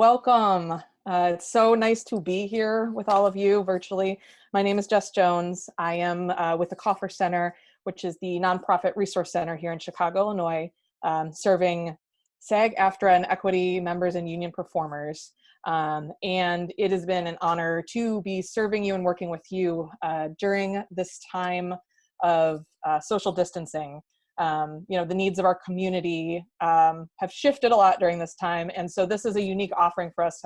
welcome. It's so nice to be here with all of you virtually. My name is Jess Jones. I am with the Kaufherr Center, which is the nonprofit resource center here in Chicago, Illinois, serving SAG-AFTRA and equity members and union performers. And it has been an honor to be serving you and working with you during this time of social distancing. The needs of our community have shifted a lot during this time. And so this is a unique offering for us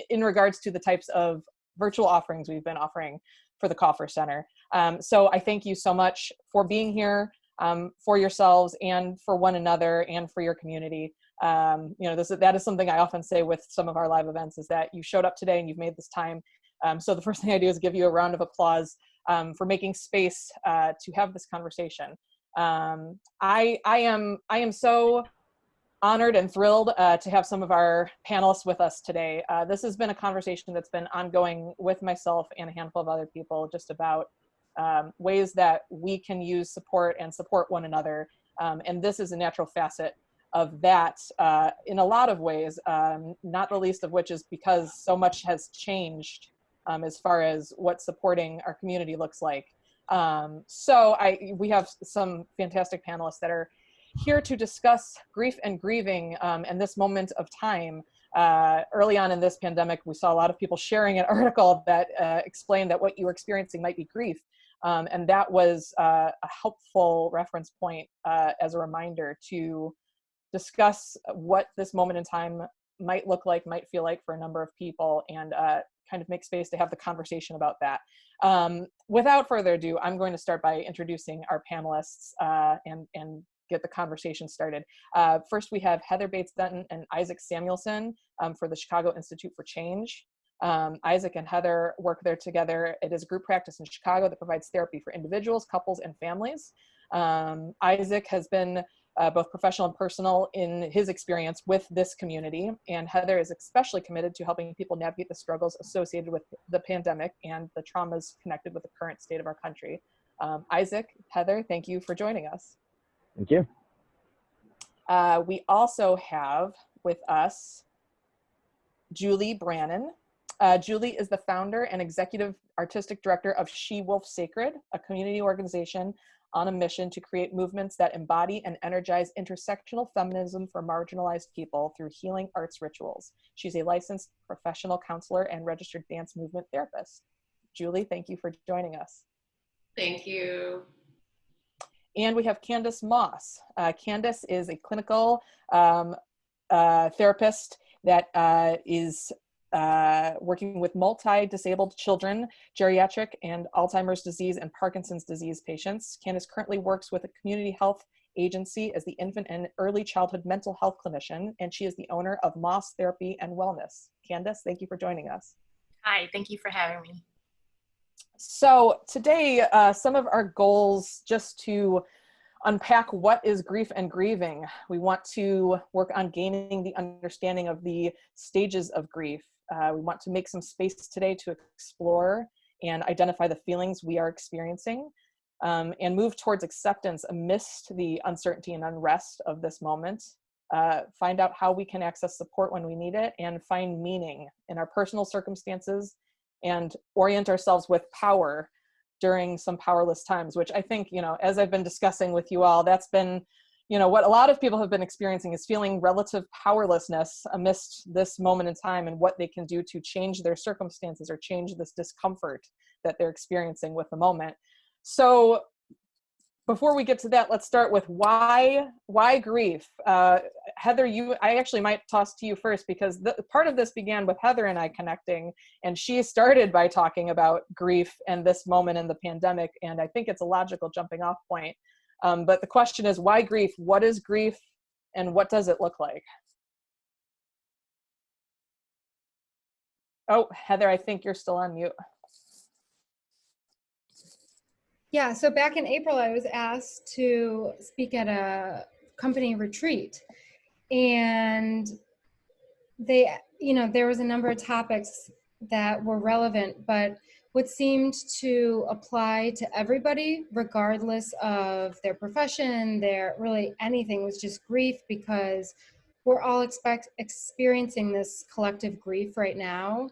in regards to the types of virtual offerings we've been offering for the Kaufherr Center. So I thank you so much for being here, for yourselves and for one another and for your community. That is something I often say with some of our live events, is that you showed up today and you've made this time. So the first thing I do is give you a round of applause for making space to have this conversation. I am so honored and thrilled to have some of our panelists with us today. This has been a conversation that's been ongoing with myself and a handful of other people, just about ways that we can use support and support one another. And this is a natural facet of that in a lot of ways, not the least of which is because so much has changed as far as what supporting our community looks like. We have some fantastic panelists that are here to discuss grief and grieving and this moment of time. Early on in this pandemic, we saw a lot of people sharing an article that explained that what you were experiencing might be grief. And that was a helpful reference point as a reminder to discuss what this moment in time might look like, might feel like for a number of people, and kind of make space to have the conversation about that. Without further ado, I'm going to start by introducing our panelists and get the conversation started. First, we have Heather Bates-Denton and Isaac Samuelson for the Chicago Institute for Change. Isaac and Heather work there together. It is a group practice in Chicago that provides therapy for individuals, couples, and families. Isaac has been both professional and personal in his experience with this community, and Heather is especially committed to helping people navigate the struggles associated with the pandemic and the traumas connected with the current state of our country. Isaac, Heather, thank you for joining us. Thank you. We also have with us Julie Brannen. Julie is the founder and executive artistic director of She Wolf Sacred, a community organization on a mission to create movements that embody and energize intersectional feminism for marginalized people through healing arts rituals. She's a licensed professional counselor and registered dance movement therapist. Julie, thank you for joining us. Thank you. And we have Kandice Moss. Kandice is a clinical therapist that is working with multi-disabled children, geriatric and Alzheimer's disease and Parkinson's disease patients. Kandice currently works with a community health agency as the infant and early childhood mental health clinician, and she is the owner of Moss Therapy and Wellness. Kandice, thank you for joining us. Hi, thank you for having me. So today, some of our goals, just to unpack what is grief and grieving. We want to work on gaining the understanding of the stages of grief. We want to make some space today to explore and identify the feelings we are experiencing, and move towards acceptance amidst the uncertainty and unrest of this moment. Find out how we can access support when we need it, and find meaning in our personal circumstances, and orient ourselves with power during some powerless times, which I think, as I've been discussing with you all, that's been, what a lot of people have been experiencing, is feeling relative powerlessness amidst this moment in time, and what they can do to change their circumstances or change this discomfort that they're experiencing with the moment. So before we get to that, let's start with why grief? Heather, I actually might toss to you first, because part of this began with Heather and I connecting, and she started by talking about grief and this moment in the pandemic, and I think it's a logical jumping off point. But the question is, why grief? What is grief, and what does it look like? Oh, Heather, I think you're still on mute. Yeah, so back in April, I was asked to speak at a company retreat, and there was a number of topics that were relevant, but what seemed to apply to everybody, regardless of their profession, their really anything, was just grief, because we're all experiencing this collective grief right now,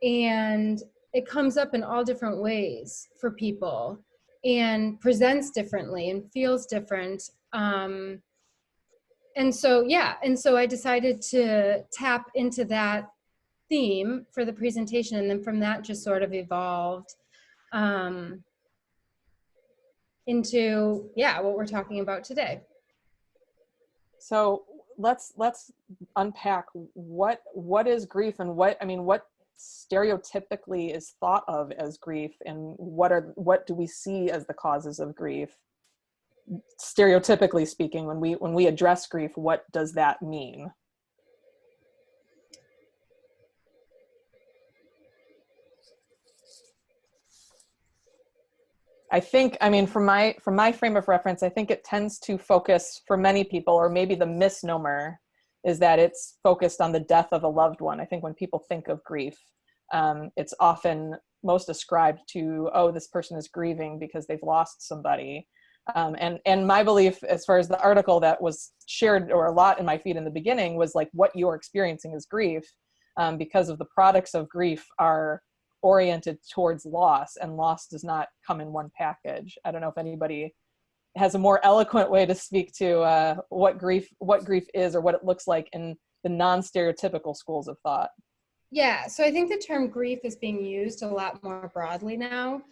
and it comes up in all different ways for people and presents differently and feels different. And so I decided to tap into that theme for the presentation, and then from that just sort of evolved into what we're talking about today. So let's unpack what is grief, and what stereotypically is thought of as grief, and what do we see as the causes of grief, stereotypically speaking. When we address grief, what does that mean? I think, from my frame of reference, I think it tends to focus, for many people, or maybe the misnomer is that it's focused on the death of a loved one. I think when people think of grief, it's often most ascribed to, oh, this person is grieving because they've lost somebody. And my belief, as far as the article that was shared or a lot in my feed in the beginning, was like, what you're experiencing is grief, because of the products of grief are oriented towards loss, and loss does not come in one package. I don't know if anybody has a more eloquent way to speak to what grief is, or what it looks like in the non-stereotypical schools of thought. Yeah, so I think the term grief is being used a lot more broadly now.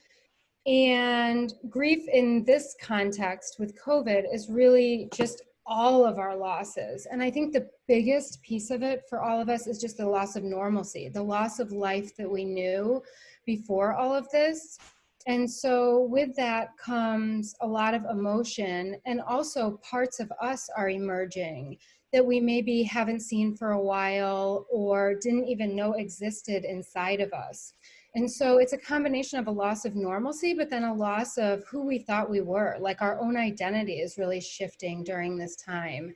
And grief in this context with COVID is really just all of our losses. And I think the biggest piece of it for all of us is just the loss of normalcy, the loss of life that we knew before all of this. And so with that comes a lot of emotion, and also parts of us are emerging that we maybe haven't seen for a while or didn't even know existed inside of us. And so it's a combination of a loss of normalcy, but then a loss of who we thought we were. Like our own identity is really shifting during this time.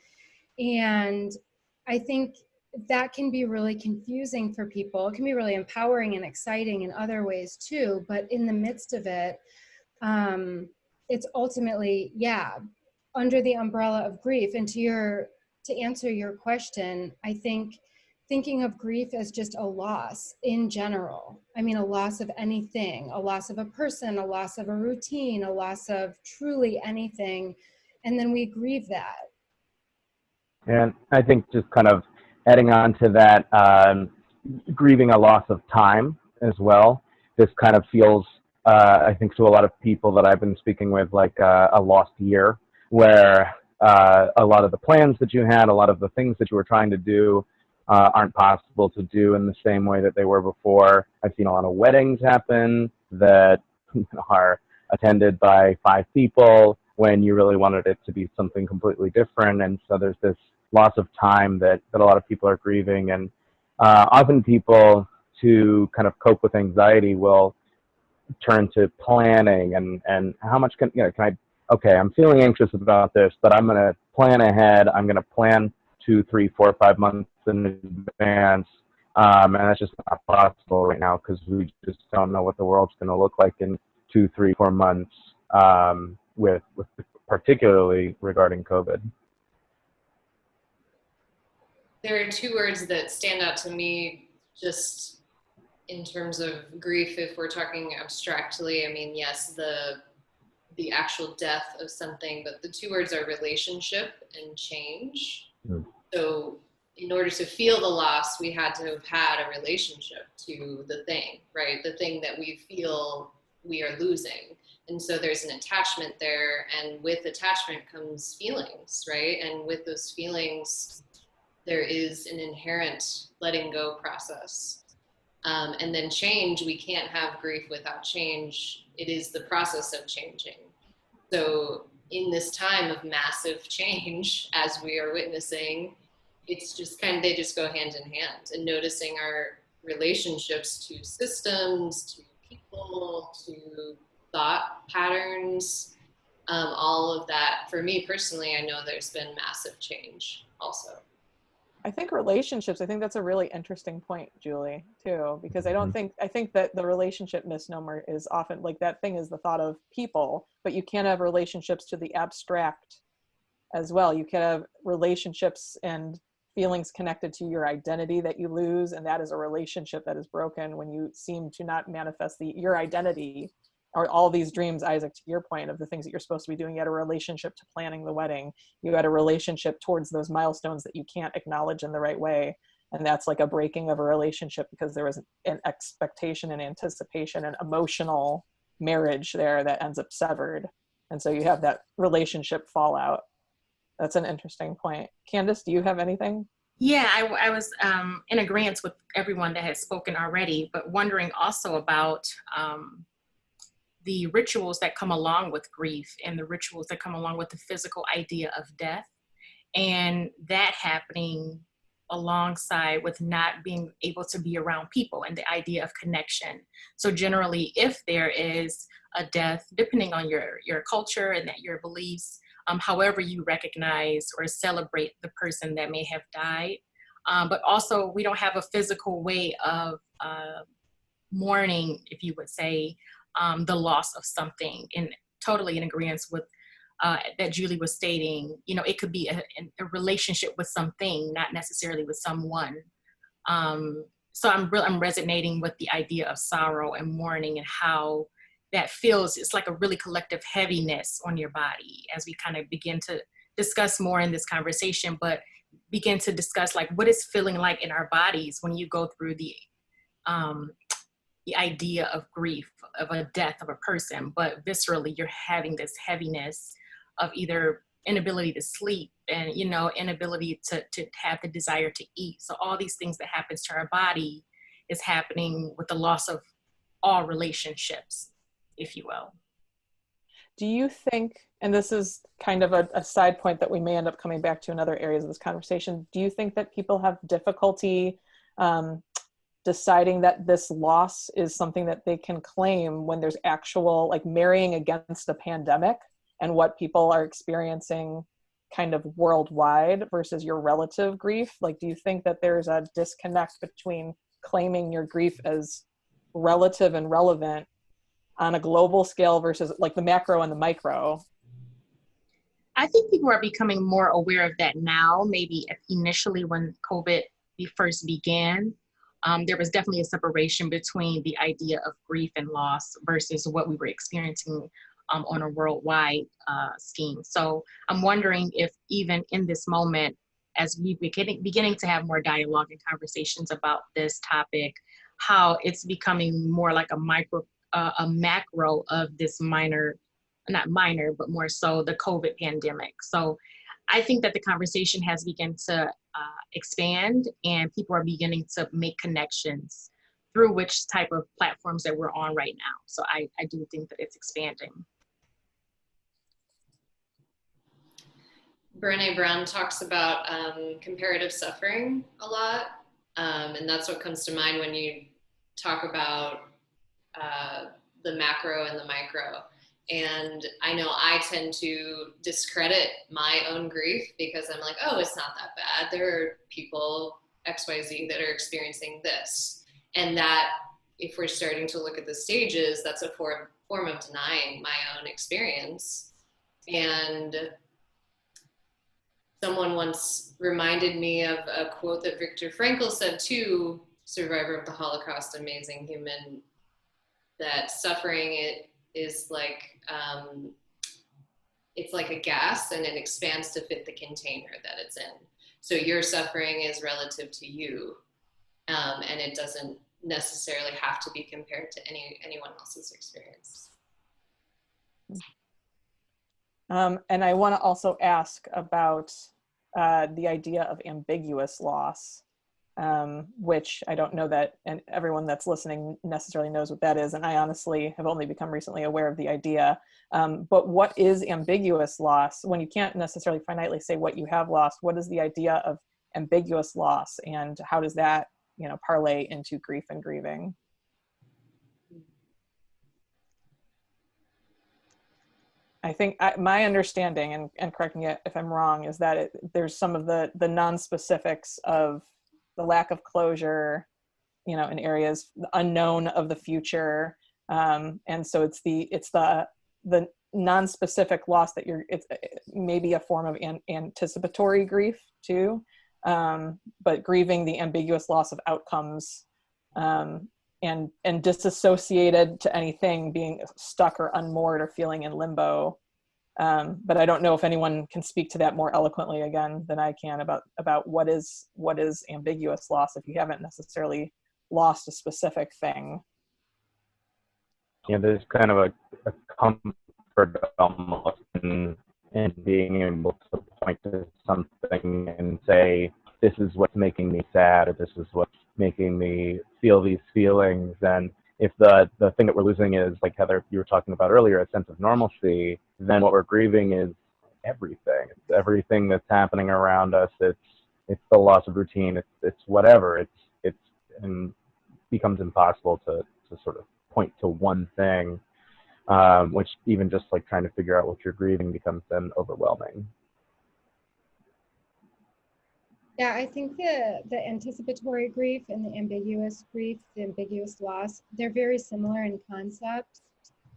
And I think that can be really confusing for people. It can be really empowering and exciting in other ways too. But in the midst of it, it's ultimately, under the umbrella of grief. And to answer your question, I think thinking of grief as just a loss in general. I mean, a loss of anything, a loss of a person, a loss of a routine, a loss of truly anything. And then we grieve that. And I think just kind of adding on to that, grieving a loss of time as well. This kind of feels, I think, to a lot of people that I've been speaking with, like a lost year, where a lot of the plans that you had, a lot of the things that you were trying to do aren't possible to do in the same way that they were before. I've seen a lot of weddings happen that are attended by 5 people when you really wanted it to be something completely different. And so there's this loss of time that a lot of people are grieving. And often people, to kind of cope with anxiety, will turn to planning and how much can I, okay, I'm feeling anxious about this, but I'm going to plan ahead. I'm going to plan 2, 3, 4, 5 months in advance. And that's just not possible right now, because we just don't know what the world's going to look like in 2, 3, 4 months, with particularly regarding COVID. There are 2 words that stand out to me just in terms of grief, if we're talking abstractly. I mean, yes, the actual death of something, but the 2 words are relationship and change. Mm. So in order to feel the loss, we had to have had a relationship to the thing, right? The thing that we feel we are losing. And so there's an attachment there, and with attachment comes feelings, right? And with those feelings, there is an inherent letting go process. And then change, we can't have grief without change. It is the process of changing. So in this time of massive change, as we are witnessing, it's just they just go hand in hand. And noticing our relationships to systems, to people, to thought patterns, all of that. For me personally, I know there's been massive change also. I think relationships, I think that's a really interesting point, Julie, too, because I think that the relationship misnomer is often, like, that thing is the thought of people, but you can't have relationships to the abstract as well. You can have relationships and feelings connected to your identity that you lose, and that is a relationship that is broken when you seem to not manifest your identity or all these dreams. Isaac, to your point of the things that you're supposed to be doing, you had a relationship to planning the wedding, you had a relationship towards those milestones that you can't acknowledge in the right way, and that's like a breaking of a relationship because there was an expectation and anticipation and emotional marriage there that ends up severed, and so you have that relationship fallout. That's an interesting point. Kandice, do you have anything? Yeah, I was in agreement with everyone that has spoken already, but wondering also about the rituals that come along with grief and the rituals that come along with the physical idea of death, and that happening alongside with not being able to be around people and the idea of connection. So generally, if there is a death, depending on your culture and that your beliefs, however you recognize or celebrate the person that may have died, but also we don't have a physical way of mourning, if you would say, the loss of something. And totally in agreement with that Julie was stating, you know, it could be a relationship with something, not necessarily with someone. So I'm resonating with the idea of sorrow and mourning and how that feels. It's like a really collective heaviness on your body as we kind of begin to discuss more in this conversation, but begin to discuss like what is feeling like in our bodies when you go through the idea of grief, of a death of a person, but viscerally you're having this heaviness of either inability to sleep and, you know, inability to have the desire to eat. So all these things that happens to our body is happening with the loss of all relationships, if you will. Do you think, and this is kind of a side point that we may end up coming back to in other areas of this conversation, do you think that people have difficulty deciding that this loss is something that they can claim when there's actual, like, marrying against a pandemic and what people are experiencing kind of worldwide versus your relative grief? Like, do you think that there's a disconnect between claiming your grief as relative and relevant on a global scale versus like the macro and the micro? I think people are becoming more aware of that now. Maybe initially when COVID first began, there was definitely a separation between the idea of grief and loss versus what we were experiencing on a worldwide scheme. So I'm wondering if even in this moment, as we beginning to have more dialogue and conversations about this topic, how it's becoming more like a macro of this not minor, but more so the COVID pandemic. So I think that the conversation has begun to expand and people are beginning to make connections through which type of platforms that we're on right now. So I do think that it's expanding. Brené Brown talks about comparative suffering a lot. And that's what comes to mind when you talk about the macro and the micro. And I know I tend to discredit my own grief because I'm like, oh, it's not that bad. There are people XYZ that are experiencing this. And that if we're starting to look at the stages, that's a form of denying my own experience. And someone once reminded me of a quote that Viktor Frankl said too, survivor of the Holocaust, amazing human, that suffering is like, it's like a gas and it expands to fit the container that it's in. So your suffering is relative to you, and it doesn't necessarily have to be compared to anyone else's experience. And I want to also ask about the idea of ambiguous loss, which I don't know that, and everyone that's listening necessarily knows what that is. And I honestly have only become recently aware of the idea. But what is ambiguous loss? When you can't necessarily finitely say what you have lost, what is the idea of ambiguous loss, and how does that, you know, parlay into grief and grieving? I think my understanding, and correct me if I'm wrong, is that there's some of the non-specifics of the lack of closure, you know, in areas, the unknown of the future, and so it's the non-specific loss that it's maybe a form of anticipatory grief too, but grieving the ambiguous loss of outcomes, and disassociated to anything, being stuck or unmoored or feeling in limbo. But I don't know if anyone can speak to that more eloquently again than I can about what is ambiguous loss if you haven't necessarily lost a specific thing. Yeah, there's kind of a comfort almost in being able to point to something and say, this is what's making me sad, or this is what's making me feel these feelings. And if the thing that we're losing is, like Heather, you were talking about earlier, a sense of normalcy, then what we're grieving is everything. It's everything that's happening around us. It's the loss of routine. It's whatever. It's and becomes impossible to sort of point to one thing, which even just like trying to figure out what you're grieving becomes then overwhelming. Yeah, I think the anticipatory grief and the ambiguous grief, the ambiguous loss, they're very similar in concept,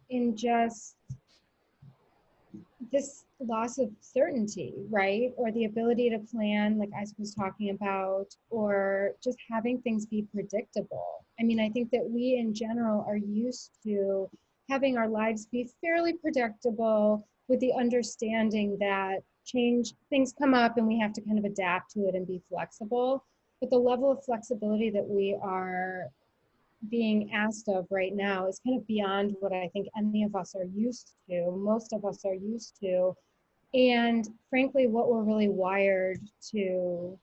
in just this loss of certainty, right? Or the ability to plan, like Isaac was talking about, or just having things be predictable. I mean, I think that we in general are used to having our lives be fairly predictable, with the understanding that things come up and we have to kind of adapt to it and be flexible. But the level of flexibility that we are being asked of right now is kind of beyond what I think any of us are used to, most of us are used to, and frankly, what we're really wired to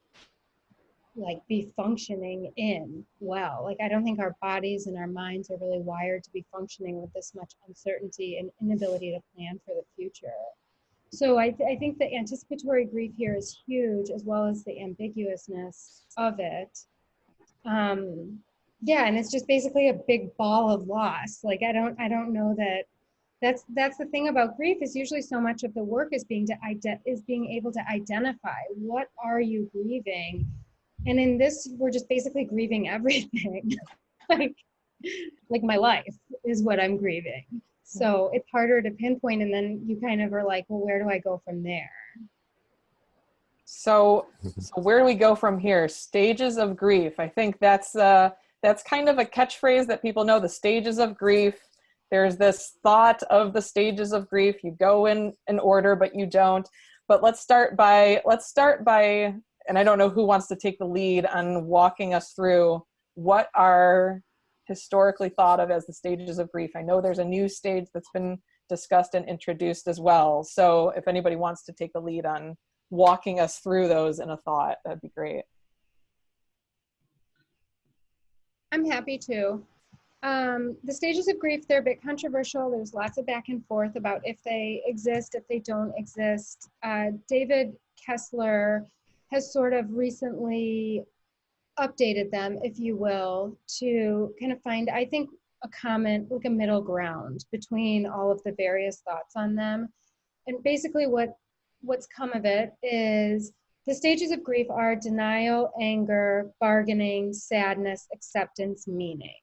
like be functioning in well. Like, I don't think our bodies and our minds are really wired to be functioning with this much uncertainty and inability to plan for the future. So I think the anticipatory grief here is huge, as well as the ambiguousness of it. Yeah, and it's just basically a big ball of loss. Like, I don't know that's the thing about grief, is usually so much of the work is being able to identify, what are you grieving? And in this, we're just basically grieving everything. like my life is what I'm grieving. So it's harder to pinpoint, and then you kind of are like, well, where do I go from there? So where do we go from here? Stages of grief. I think that's kind of a catchphrase that people know, the stages of grief. There's this thought of the stages of grief. You go in an order, but you don't. But let's start by, and I don't know who wants to take the lead on walking us through what are historically thought of as the stages of grief. I know there's a new stage that's been discussed and introduced as well. So if anybody wants to take the lead on walking us through those in a thought, that'd be great. I'm happy to. The stages of grief, they're a bit controversial. There's lots of back and forth about if they exist, if they don't exist. David Kessler has sort of recently updated them, if you will, to kind of find, I think, a middle ground between all of the various thoughts on them. And basically what's come of it is the stages of grief are denial, anger, bargaining, sadness, acceptance, meaning.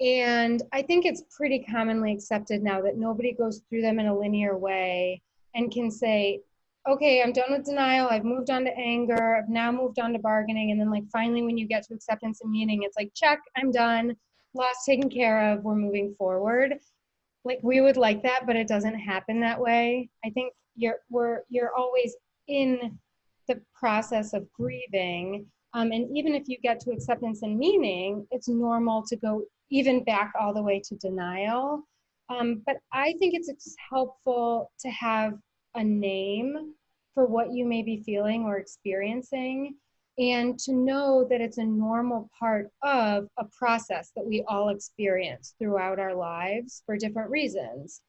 And I think it's pretty commonly accepted now that nobody goes through them in a linear way and can say, okay, I'm done with denial, I've moved on to anger, I've now moved on to bargaining, and then like finally when you get to acceptance and meaning, it's like, check, I'm done, loss taken care of, we're moving forward. Like, we would like that, but it doesn't happen that way. I think you're always in the process of grieving, and even if you get to acceptance and meaning, it's normal to go even back all the way to denial. But I think it's helpful to have a name for what you may be feeling or experiencing, and to know that it's a normal part of a process that we all experience throughout our lives for different reasons.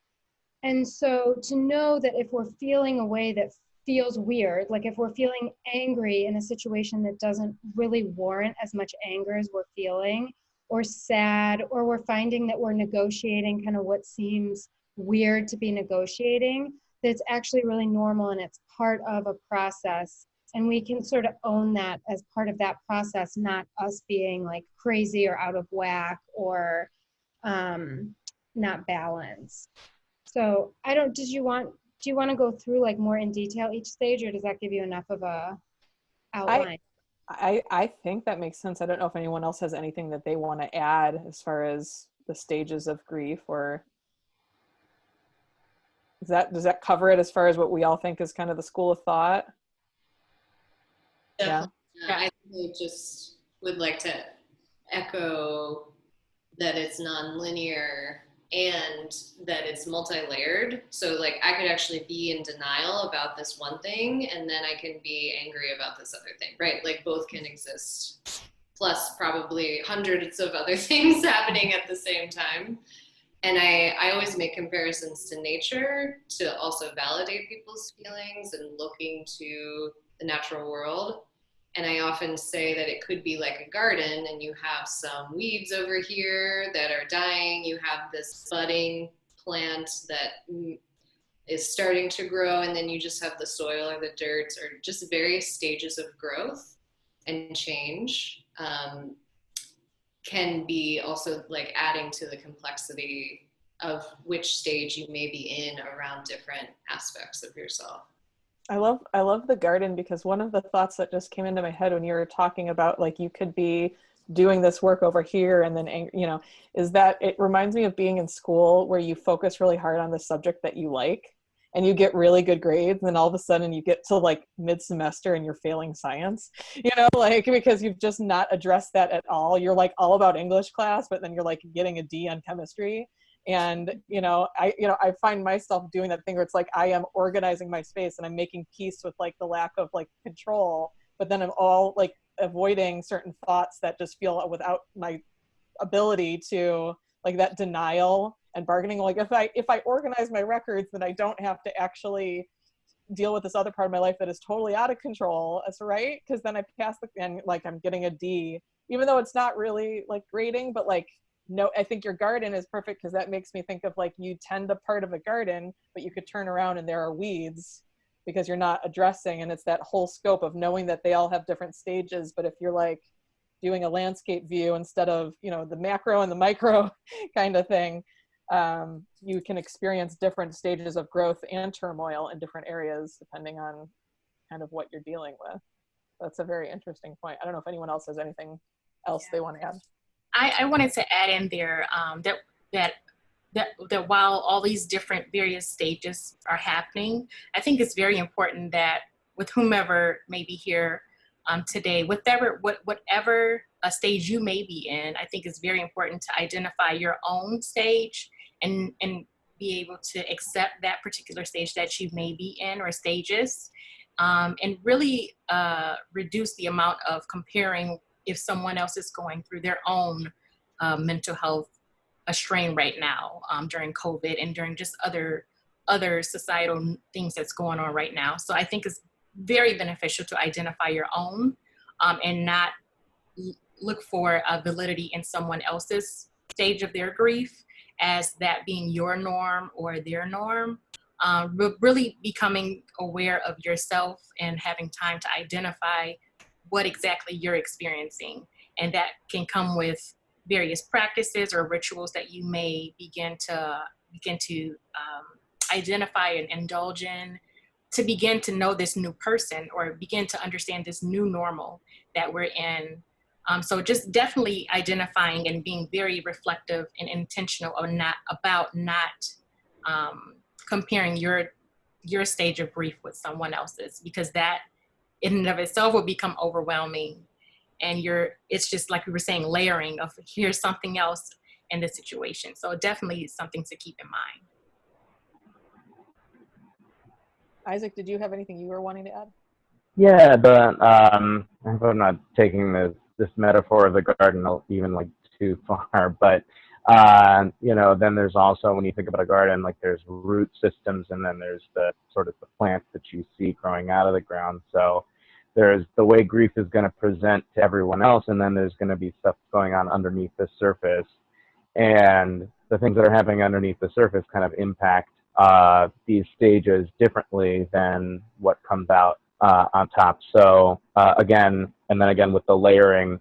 And so to know that if we're feeling a way that feels weird, like if we're feeling angry in a situation that doesn't really warrant as much anger as we're feeling, or sad, or we're finding that we're negotiating kind of what seems weird to be negotiating, that it's actually really normal and it's part of a process. And we can sort of own that as part of that process, not us being like crazy or out of whack or not balanced. So do you want to go through like more in detail each stage, or does that give you enough of a outline. I think that makes sense. I don't know if anyone else has anything that they want to add as far as the stages of grief, or does that cover it as far as what we all think is kind of the school of thought? Definitely. Yeah. I just would like to echo that it's non-linear and that it's multi-layered. So like I could actually be in denial about this one thing and then I can be angry about this other thing, right? Like both can exist, plus probably hundreds of other things happening at the same time. And I always make comparisons to nature to also validate people's feelings and looking to the natural world. And I often say that it could be like a garden and you have some weeds over here that are dying. You have this budding plant that is starting to grow, and then you just have the soil or the dirt or just various stages of growth and change. Can be also like adding to the complexity of which stage you may be in around different aspects of yourself. I love the garden, because one of the thoughts that just came into my head when you were talking about like you could be doing this work over here and then, you know, is that it reminds me of being in school where you focus really hard on the subject that you like and you get really good grades, and then all of a sudden you get to like mid-semester and you're failing science, you know, like because you've just not addressed that at all. You're like all about English class, but then you're like getting a D on chemistry. And, I find myself doing that thing where it's like, I am organizing my space and I'm making peace with like the lack of like control, but then I'm all like avoiding certain thoughts that just feel without my ability to, like, that denial and bargaining. Like if I organize my records, then I don't have to actually deal with this other part of my life that is totally out of control. That's right. Cause then I pass and like, I'm getting a D, even though it's not really like grading, but like, no, I think your garden is perfect, because that makes me think of like you tend a part of a garden, but you could turn around and there are weeds because you're not addressing. And it's that whole scope of knowing that they all have different stages. But if you're like doing a landscape view instead of, the macro and the micro kind of thing, you can experience different stages of growth and turmoil in different areas depending on kind of what you're dealing with. That's a very interesting point. I don't know if anyone else has anything else they want to add. I wanted to add in there that while all these different various stages are happening, I think it's very important that with whomever may be here today, whatever a stage you may be in, I think it's very important to identify your own stage and be able to accept that particular stage that you may be in, or stages, and really reduce the amount of comparing if someone else is going through their own mental health strain right now during COVID and during just other societal things that's going on right now. So I think it's very beneficial to identify your own and not look for validity in someone else's stage of their grief as that being your norm or their norm. But really becoming aware of yourself and having time to identify what exactly you're experiencing. And that can come with various practices or rituals that you may begin to identify and indulge in, to begin to know this new person or begin to understand this new normal that we're in. So just definitely identifying and being very reflective and intentional about not comparing your stage of grief with someone else's, because that in and of itself will become overwhelming. And it's just like we were saying, layering of here's something else in the situation. So definitely something to keep in mind. Isaac, did you have anything you were wanting to add? Yeah, but I hope I'm not taking this metaphor of the garden even like too far, but then there's also, when you think about a garden, like there's root systems, and then there's the sort of the plants that you see growing out of the ground. So there's the way grief is going to present to everyone else, and then there's going to be stuff going on underneath the surface, and the things that are happening underneath the surface kind of impact these stages differently than what comes out on top. So again with the layering,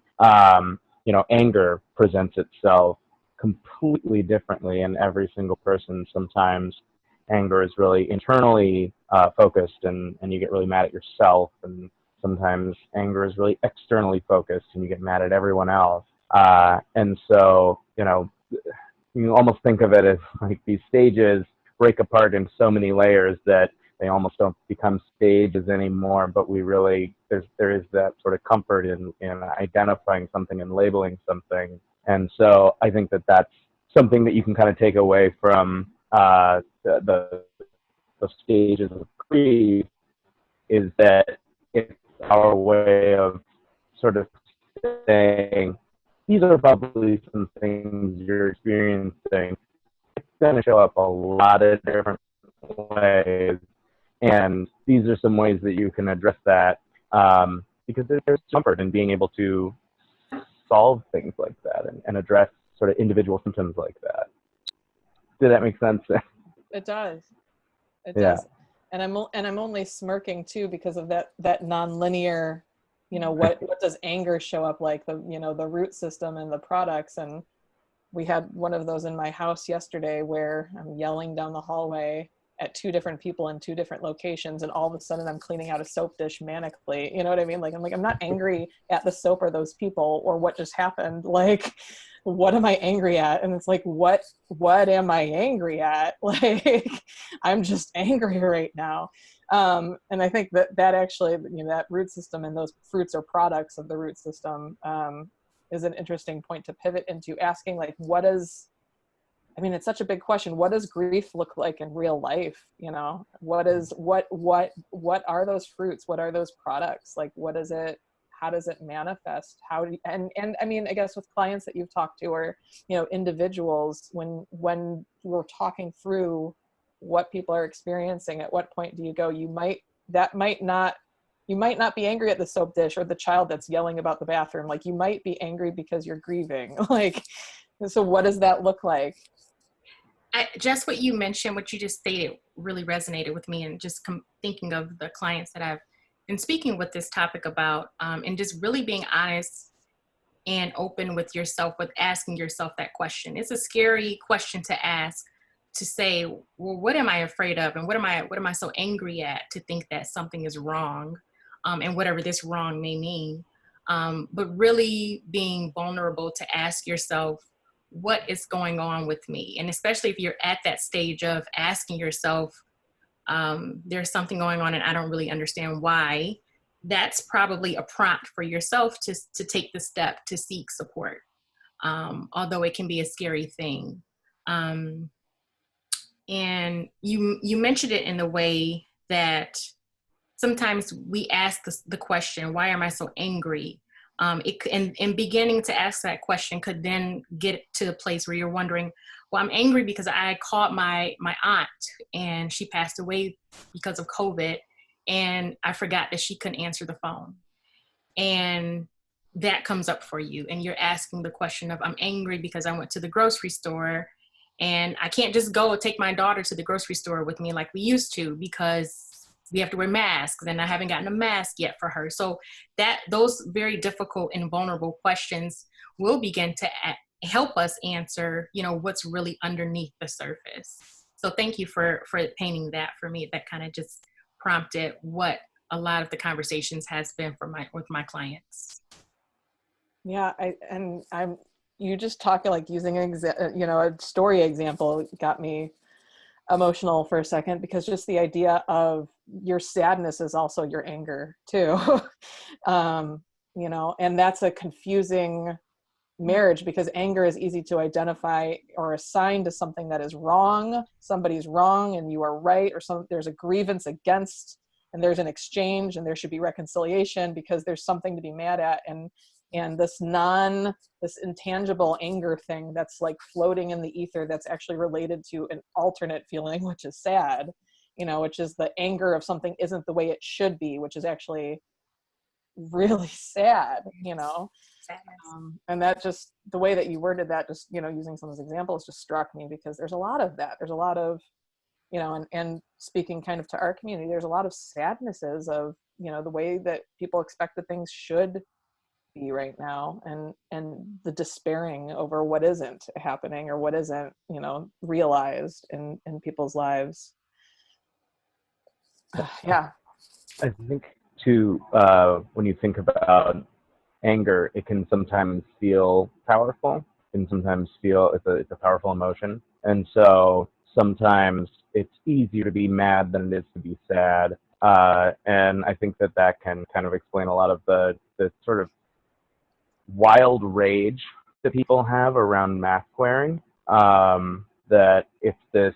anger presents itself completely differently in every single person. Sometimes anger is really internally focused, and you get really mad at yourself, and sometimes anger is really externally focused and you get mad at everyone else. And so, you almost think of it as like these stages break apart in so many layers that they almost don't become stages anymore, but there is that sort of comfort in identifying something and labeling something. And so I think that that's something that you can kind of take away from the stages of grief, is that it's our way of sort of saying, these are probably some things you're experiencing. It's going to show up a lot of different ways. And these are some ways that you can address that, because there's comfort in being able to solve things like that and address sort of individual symptoms like that. Did that make sense? It does. It Yeah. does. And I'm only smirking too because of that nonlinear, what does anger show up like, the root system and the products. And we had one of those in my house yesterday where I'm yelling down the hallway at two different people in two different locations, and all of a sudden I'm cleaning out a soap dish manically. You know what I mean? Like, I'm not angry at the soap or those people or what just happened. Like, what am I angry at? And it's like, what am I angry at? Like, I'm just angry right now. And I think that actually, that root system and those fruits or products of the root system is an interesting point to pivot into, asking like, it's such a big question. What does grief look like in real life? What are those fruits? What are those products? Like, what is it? How does it manifest? And I guess with clients that you've talked to, or, individuals, when we're talking through what people are experiencing, at what point do you go, you might not be angry at the soap dish or the child that's yelling about the bathroom. Like, you might be angry because you're grieving. Like, so what does that look like? Just what you mentioned, what you just stated, really resonated with me, and just thinking of the clients that I've been speaking with this topic about, and just really being honest and open with yourself, with asking yourself that question. It's a scary question to ask, to say, well, what am I afraid of? And what am I so angry at to think that something is wrong, and whatever this wrong may mean. But really being vulnerable to ask yourself, what is going on with me? And especially if you're at that stage of asking yourself, there's something going on and I don't really understand why, that's probably a prompt for yourself to take the step to seek support, although it can be a scary thing. And you mentioned it in the way that sometimes we ask the question, why am I so angry? And beginning to ask that question could then get to a place where you're wondering, well, I'm angry because I called my aunt and she passed away because of COVID, and I forgot that she couldn't answer the phone. And that comes up for you, and you're asking the question of, I'm angry because I went to the grocery store and I can't just go take my daughter to the grocery store with me like we used to, because we have to wear masks and I haven't gotten a mask yet for her. So those very difficult and vulnerable questions will begin to help us answer, what's really underneath the surface. So thank you for painting that for me. That kind of just prompted what a lot of the conversations has been with my clients. Yeah. You just talking, like, using a story example got me emotional for a second, because just the idea of your sadness is also your anger too. And that's a confusing marriage, because anger is easy to identify or assign to something that is wrong. Somebody's wrong and you are right, or there's a grievance against, and there's an exchange and there should be reconciliation because there's something to be mad at. And this intangible anger thing that's like floating in the ether, that's actually related to an alternate feeling, which is sad, which is the anger of something isn't the way it should be, which is actually really sad, and that, just the way that you worded that, just, using some of those examples, just struck me, because there's a lot of that. There's a lot of, and speaking kind of to our community, there's a lot of sadnesses of, the way that people expect that things should be right now, and the despairing over what isn't happening or what isn't, realized in people's lives. Yeah. I think too, when you think about anger, it can sometimes feel powerful, and sometimes feel it's a powerful emotion. And so sometimes it's easier to be mad than it is to be sad. And I think that can kind of explain a lot of the sort of wild rage that people have around mask wearing. That if this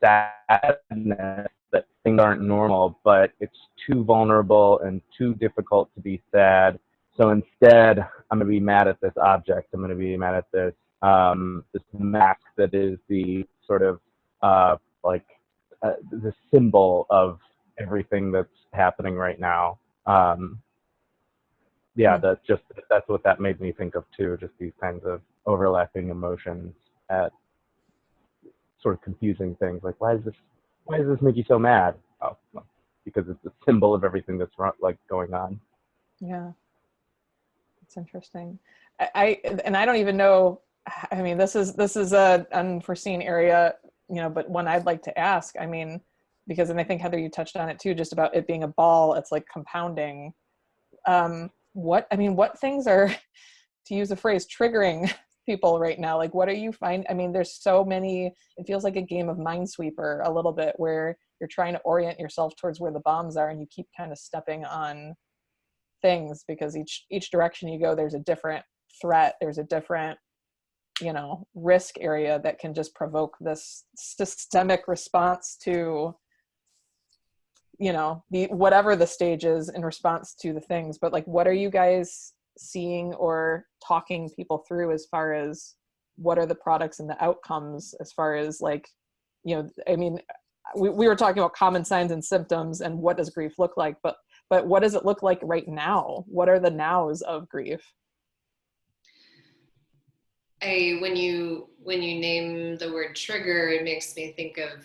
sadness that things aren't normal, but it's too vulnerable and too difficult to be sad. So instead, I'm going to be mad at this object. I'm going to be mad at this this mask that is the sort of the symbol of everything that's happening right now. That's what that made me think of too. Just these kinds of overlapping emotions at sort of confusing things. Like, why does this make you so mad? Oh, well, because it's a symbol of everything that's going on. Yeah, it's interesting. I don't even know. I mean, this is a unforeseen area, but one I'd like to ask. I mean, because, and I think Heather, you touched on it too, just about it being a ball. It's like compounding. What things are, to use a phrase, triggering people right now? Like, what are you I mean, there's so many, it feels like a game of Minesweeper a little bit, where you're trying to orient yourself towards where the bombs are, and you keep kind of stepping on things, because each direction you go, there's a different threat, there's a different, risk area that can just provoke this systemic response to, whatever the stage is in response to the things. But like, what are you guys seeing or talking people through as far as what are the products and the outcomes, as far as like, I mean, we were talking about common signs and symptoms and what does grief look like, but what does it look like right now? What are the nows of grief? When you name the word trigger, it makes me think of,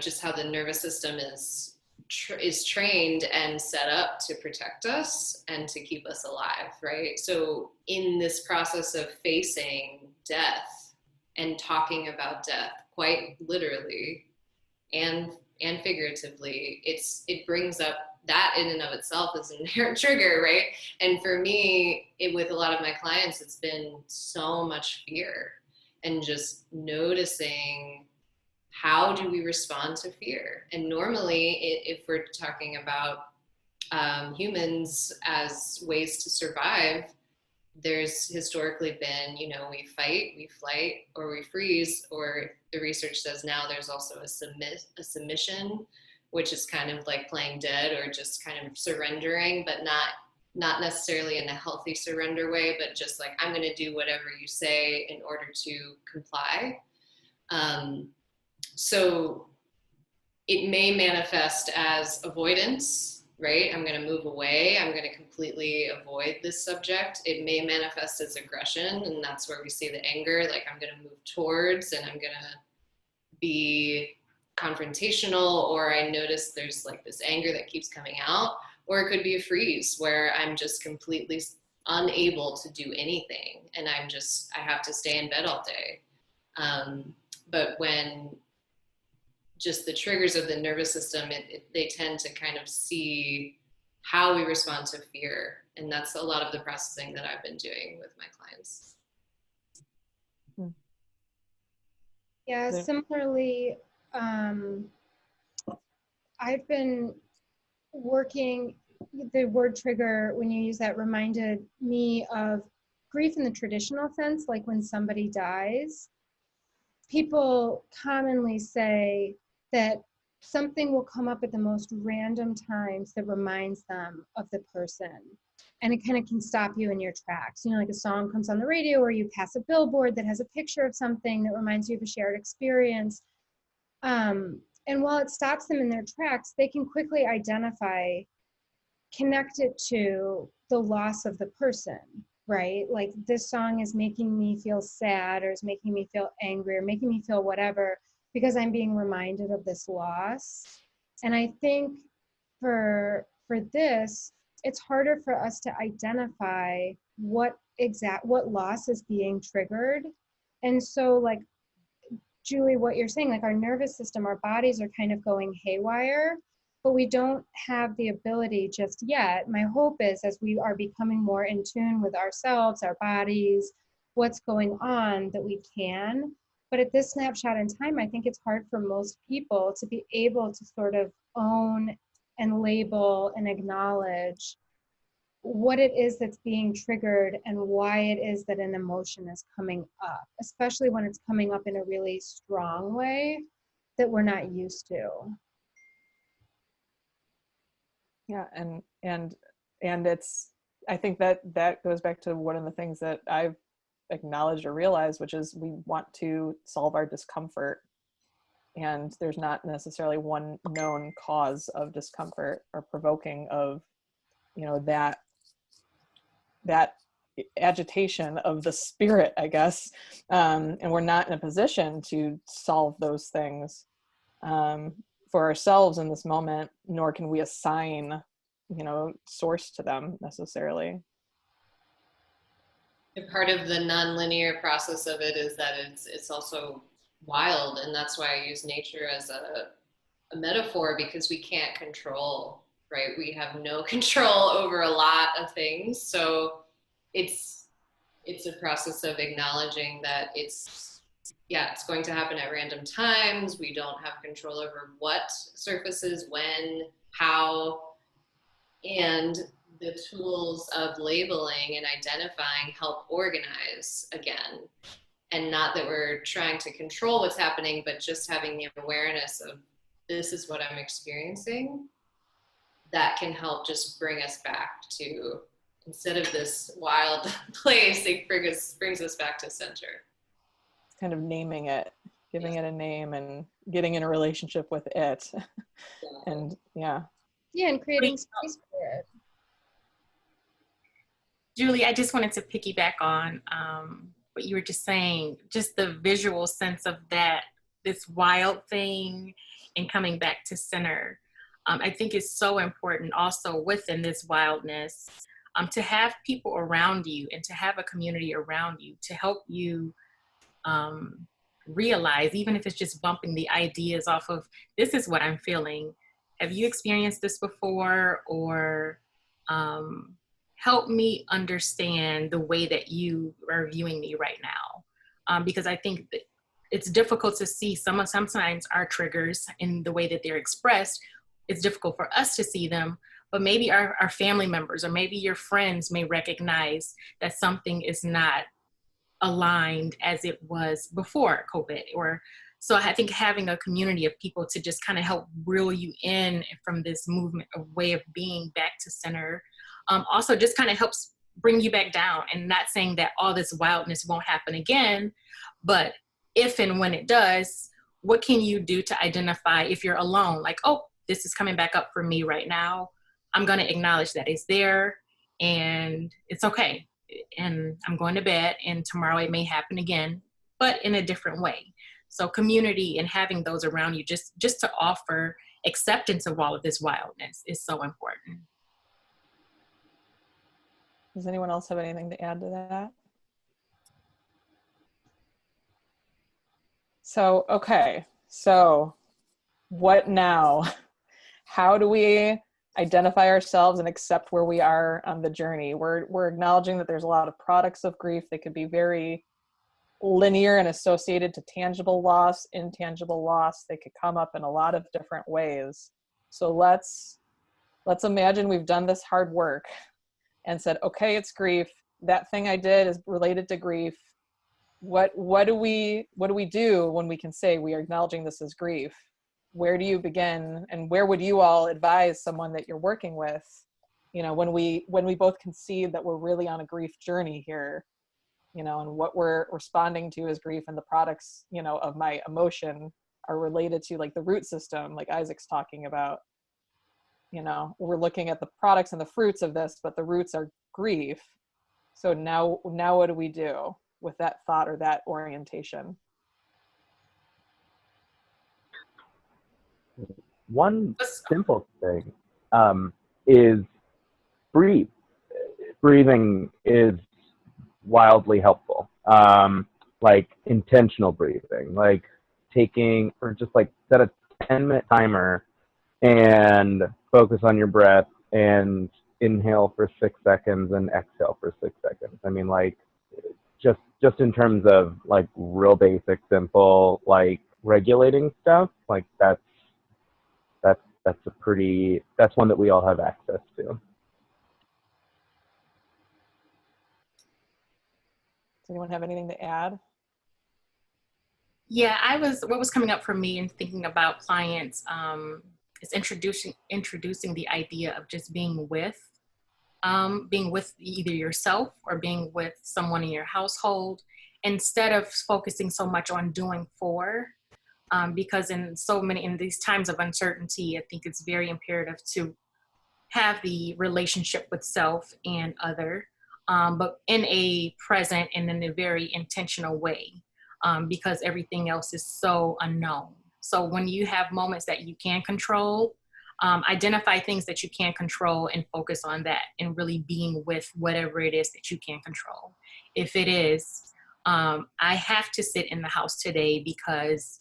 just how the nervous system is trained and set up to protect us and to keep us alive, right? So in this process of facing death and talking about death, quite literally and figuratively, it brings up that in and of itself is an inherent trigger, right? And for me, with a lot of my clients, it's been so much fear, and just noticing, how do we respond to fear? And normally, if we're talking about humans as ways to survive, there's historically been, we fight, we flight, or we freeze, or the research says now there's also a submission, which is kind of like playing dead, or just kind of surrendering, but not necessarily in a healthy surrender way, but just like, I'm going to do whatever you say in order to comply. So it may manifest as avoidance, right? I'm going to move away. I'm going to completely avoid this subject. It may manifest as aggression, and that's where we see the anger. Like, I'm going to move towards, and I'm going to be confrontational, or I notice there's like this anger that keeps coming out. Or it could be a freeze, where I'm just completely unable to do anything, and I have to stay in bed all day. But when just the triggers of the nervous system, they tend to kind of see how we respond to fear. And that's a lot of the processing that I've been doing with my clients. Yeah, similarly, I've been working, the word trigger, when you use that, reminded me of grief in the traditional sense, like when somebody dies. People commonly say that something will come up at the most random times that reminds them of the person. And it kind of can stop you in your tracks. Like a song comes on the radio, or you pass a billboard that has a picture of something that reminds you of a shared experience. And while it stops them in their tracks, they can quickly identify, connect it to the loss of the person, right? Like, this song is making me feel sad, or is making me feel angry, or making me feel whatever, because I'm being reminded of this loss. And I think for this, it's harder for us to identify what loss is being triggered. And so, like, Julie, what you're saying, like, our nervous system, our bodies are kind of going haywire, but we don't have the ability just yet. My hope is, as we are becoming more in tune with ourselves, our bodies, what's going on, that we can. But at this snapshot in time, I think it's hard for most people to be able to sort of own and label and acknowledge what it is that's being triggered and why it is that an emotion is coming up, especially when it's coming up in a really strong way that we're not used to. Yeah, and it's, I think that goes back to one of the things that I've acknowledged or realized, which is we want to solve our discomfort, and there's not necessarily one known cause of discomfort or provoking of, that agitation of the spirit, I guess, and we're not in a position to solve those things for ourselves in this moment, nor can we assign, source to them necessarily. And part of the non-linear process of it is that it's also wild, and that's why I use nature as a metaphor, because we can't control, right? We have no control over a lot of things. So it's a process of acknowledging that it's going to happen at random times. We don't have control over what surfaces, when, how, and the tools of labeling and identifying help organize again. And not that we're trying to control what's happening, but just having the awareness of, this is what I'm experiencing, that can help just bring us back to, instead of this wild place, it brings us back to center. It's kind of naming it, giving it a name, and getting in a relationship with it. And and creating space for it. Julie, I just wanted to piggyback on what you were just saying, just the visual sense of that, this wild thing and coming back to center. I think it's so important also within this wildness to have people around you and to have a community around you to help you realize, even if it's just bumping the ideas off of, this is what I'm feeling. Have you experienced this before? Or help me understand the way that you are viewing me right now. Because I think that it's difficult to see sometimes our triggers in the way that they're expressed. It's difficult for us to see them, but maybe our family members or maybe your friends may recognize that something is not aligned as it was before COVID. So I think having a community of people to just kind of help reel you in from this movement of way of being back to center, also just kind of helps bring you back down. And not saying that all this wildness won't happen again, but if and when it does, what can you do to identify if you're alone? Like, oh, this is coming back up for me right now. I'm going to acknowledge that it's there and it's okay. And I'm going to bed, and tomorrow it may happen again, but in a different way. So community and having those around you just to offer acceptance of all of this wildness is so important. Does anyone else have anything to add to that? So, okay, so what now? How do we identify ourselves and accept where we are on the journey? We're acknowledging that there's a lot of products of grief that could be very linear and associated to tangible loss, intangible loss. They could come up in a lot of different ways. So let's imagine we've done this hard work and said, okay, it's grief. That thing I did is related to grief. What do we do when we can say we are acknowledging this as grief? Where do you begin, and where would you all advise someone that you're working with, when we both concede that we're really on a grief journey here, and what we're responding to as grief, and the products, of my emotion are related to like the root system, like Isaac's talking about. We're looking at the products and the fruits of this, but the roots are grief. So now what do we do with that thought or that orientation? One simple thing is breathe. Breathing is wildly helpful. Like intentional breathing, like taking, or just like set a 10-minute timer and focus on your breath and inhale for 6 seconds and exhale for 6 seconds. I mean, like, just in terms of like real basic, simple, like regulating stuff, like that's one that we all have access to. Does anyone have anything to add? Yeah, what was coming up for me in thinking about clients is introducing the idea of just being with either yourself or being with someone in your household, instead of focusing so much on doing for, because in these times of uncertainty, I think it's very imperative to have the relationship with self and other, but in a present and in a very intentional way, because everything else is so unknown. So when you have moments that you can control, identify things that you can control and focus on that, and really being with whatever it is that you can control. If it is, I have to sit in the house today because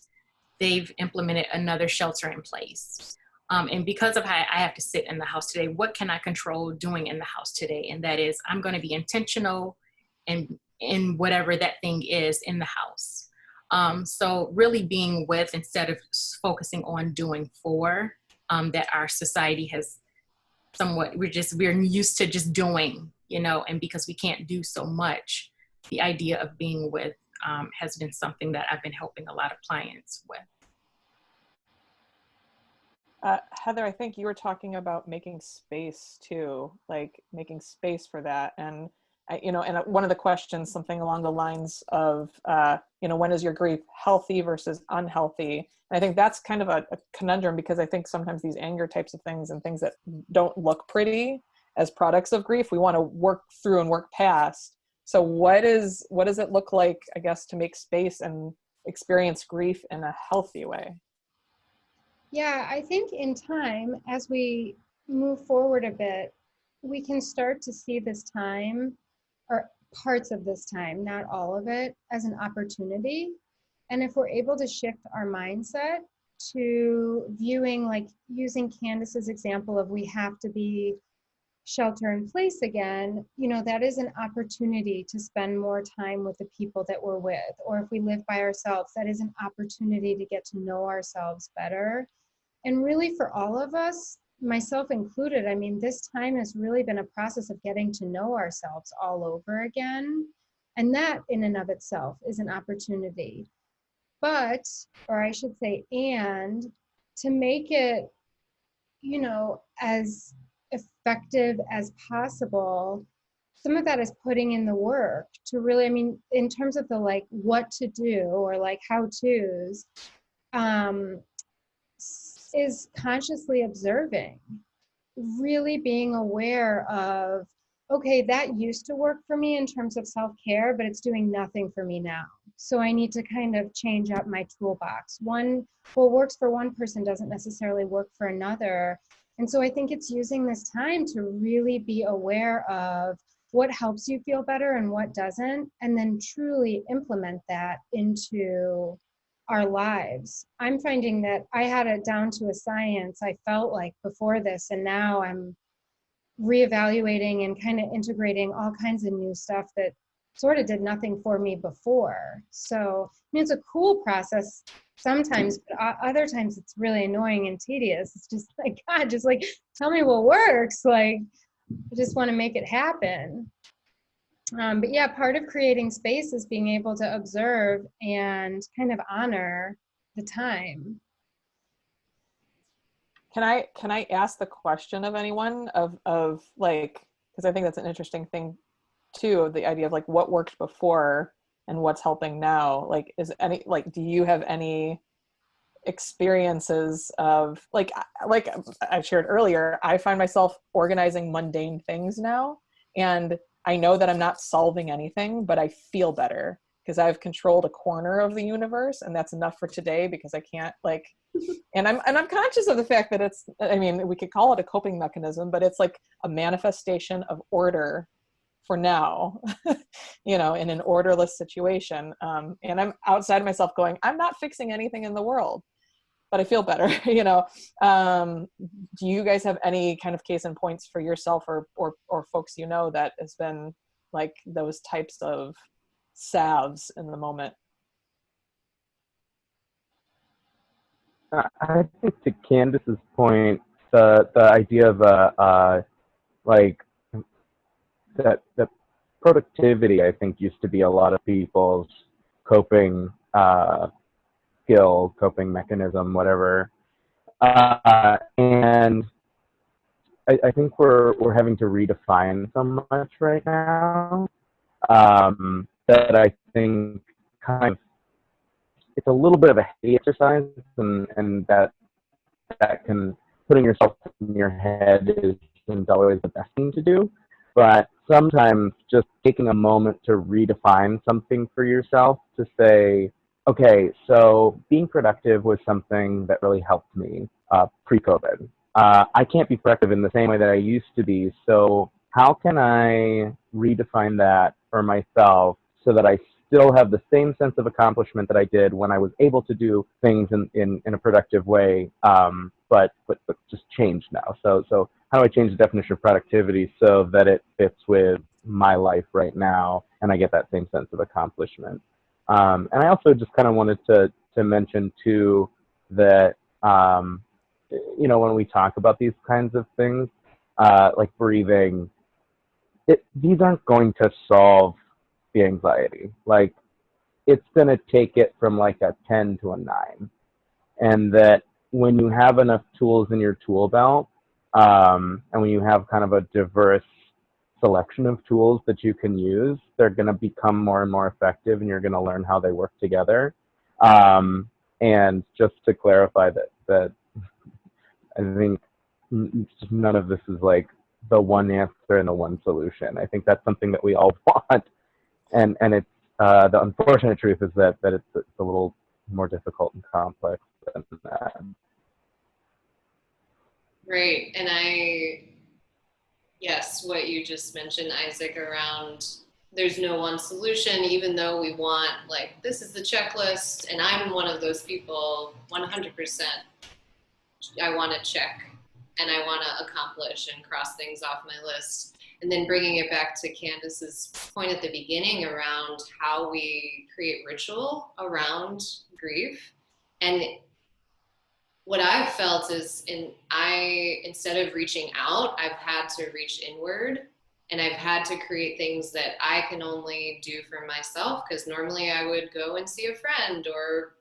they've implemented another shelter in place. And because of how I have to sit in the house today, what can I control doing in the house today? And that is, I'm going to be intentional in whatever that thing is in the house. So really being with, instead of focusing on doing for, that our society has somewhat, we're used to just doing, and because we can't do so much, the idea of being with has been something that I've been helping a lot of clients with. Heather, I think you were talking about making space too, like making space for that. And, and one of the questions, something along the lines of, when is your grief healthy versus unhealthy? And I think that's kind of a conundrum, because I think sometimes these anger types of things and things that don't look pretty as products of grief, we want to work through and work past. So what does it look like, I guess, to make space and experience grief in a healthy way? Yeah, I think in time, as we move forward a bit, we can start to see this time, or parts of this time, not all of it, as an opportunity. And if we're able to shift our mindset to viewing, like using Kandice's example of we have to be shelter in place again, that is an opportunity to spend more time with the people that we're with. Or if we live by ourselves, that is an opportunity to get to know ourselves better. And really, for all of us, myself included, I mean, this time has really been a process of getting to know ourselves all over again. And that in and of itself is an opportunity. But, or I should say, and to make it, as effective as possible, some of that is putting in the work to really, I mean, in terms of the like what to do or like how to's, is consciously observing, really being aware of, okay, that used to work for me in terms of self-care, but it's doing nothing for me now. So I need to kind of change up my toolbox. What works for one person doesn't necessarily work for another. And so I think it's using this time to really be aware of what helps you feel better and what doesn't, and then truly implement that into our lives. I'm finding that I had it down to a science, I felt like, before this, and now I'm reevaluating and kind of integrating all kinds of new stuff that sort of did nothing for me before. So I mean, it's a cool process sometimes, but other times it's really annoying and tedious. It's just like, God, just like, tell me what works. Like, I just want to make it happen. But yeah, part of creating space is being able to observe and kind of honor the time. Can I ask the question of anyone of like, because I think that's an interesting thing too, the idea of like what worked before and what's helping now. Like, do you have any experiences of like I shared earlier, I find myself organizing mundane things now, and I know that I'm not solving anything, but I feel better because I've controlled a corner of the universe, and that's enough for today, because I can't and I'm conscious of the fact that it's, I mean, we could call it a coping mechanism, but it's like a manifestation of order for now, in an orderless situation. And I'm outside myself going, I'm not fixing anything in the world, but I feel better, you know. Do you guys have any kind of case in points for yourself or folks you know that has been like those types of salves in the moment? I think to Candice's point, the idea of like that productivity, I think, used to be a lot of people's coping skill, coping mechanism, whatever. And I think we're having to redefine so much right now that I think kind of it's a little bit of a heady exercise, and that can putting yourself in your head isn't always the best thing to do. But sometimes just taking a moment to redefine something for yourself to say, okay, so being productive was something that really helped me pre-COVID. I can't be productive in the same way that I used to be, so how can I redefine that for myself so that I still have the same sense of accomplishment that I did when I was able to do things in a productive way, but just changed now. So how do I change the definition of productivity so that it fits with my life right now and I get that same sense of accomplishment? And I also just kind of wanted to mention too that you know, when we talk about these kinds of things, like breathing, these aren't going to solve the anxiety. Like, it's going to take it from like a 10 to a 9. And that when you have enough tools in your tool belt, and when you have kind of a diverse selection of tools that you can use, they're going to become more and more effective, and you're going to learn how they work together. And just to clarify that I think none of this is like the one answer and the one solution. I think that's something that we all want, and it's the unfortunate truth is that it's a little more difficult and complex than that. Right, and yes, what you just mentioned, Isaac, around there's no one solution, even though we want, like, this is the checklist, and I'm one of those people, 100%. I want to check, and I want to accomplish and cross things off my list. And then bringing it back to Candice's point at the beginning around how we create ritual around grief. And what I've felt is instead of reaching out, I've had to reach inward, and I've had to create things that I can only do for myself, because normally I would go and see a friend or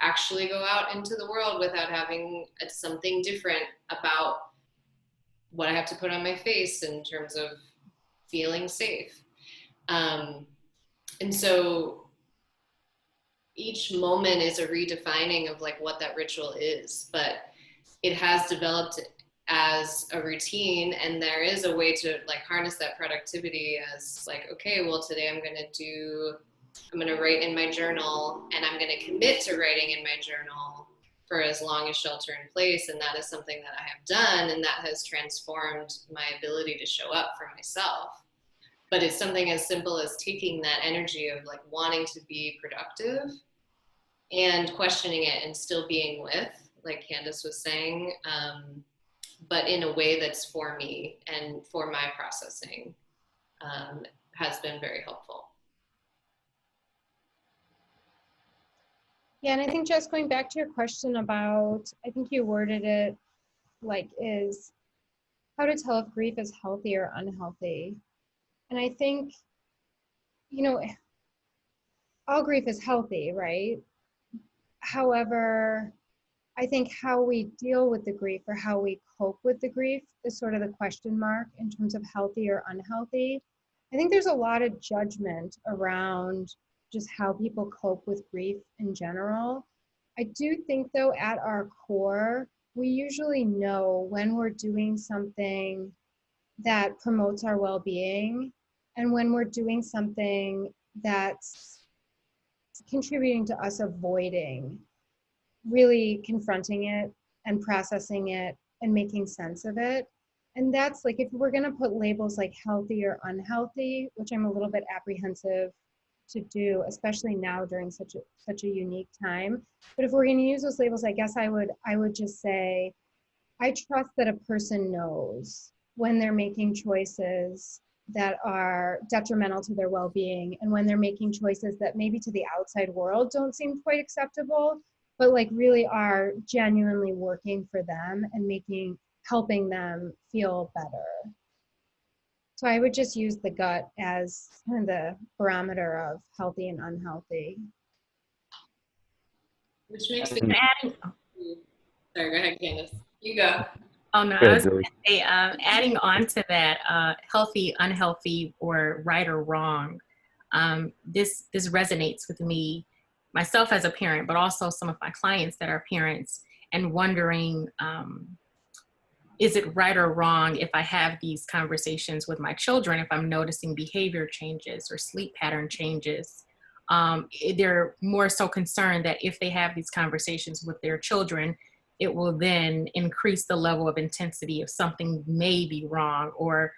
actually go out into the world without having something different about what I have to put on my face in terms of feeling safe. And so each moment is a redefining of like what that ritual is, but it has developed as a routine, and there is a way to like harness that productivity as like, okay, well, today I'm going to write in my journal, and I'm going to commit to writing in my journal for as long as shelter in place. And that is something that I have done, and that has transformed my ability to show up for myself. But it's something as simple as taking that energy of like wanting to be productive and questioning it and still being with, like Candice was saying, but in a way that's for me and for my processing, has been very helpful. Yeah, and I think just going back to your question about, I think you worded it like, is how to tell if grief is healthy or unhealthy. And I think, you know, all grief is healthy, right? However, I think how we deal with the grief or how we cope with the grief is sort of the question mark in terms of healthy or unhealthy. I think there's a lot of judgment around just how people cope with grief in general. I do think though, at our core, we usually know when we're doing something that promotes our well-being and when we're doing something that's contributing to us avoiding really confronting it and processing it and making sense of it. And that's like, if we're going to put labels like healthy or unhealthy, which I'm a little bit apprehensive to do, especially now during such a unique time. But if we're going to use those labels, I guess I would just say, I trust that a person knows when they're making choices that are detrimental to their well-being, and when they're making choices that maybe to the outside world don't seem quite acceptable, but like really are genuinely working for them and helping them feel better. So I would just use the gut as kind of the barometer of healthy and unhealthy. Which makes it. Adding, Sorry, go ahead, Candice. You go. oh no, I was going to say, adding on to that, healthy, unhealthy, or right or wrong. This resonates with me, myself as a parent, but also some of my clients that are parents, and wondering, is it right or wrong if I have these conversations with my children, if I'm noticing behavior changes or sleep pattern changes? They're more so concerned that if they have these conversations with their children, it will then increase the level of intensity of something may be wrong, or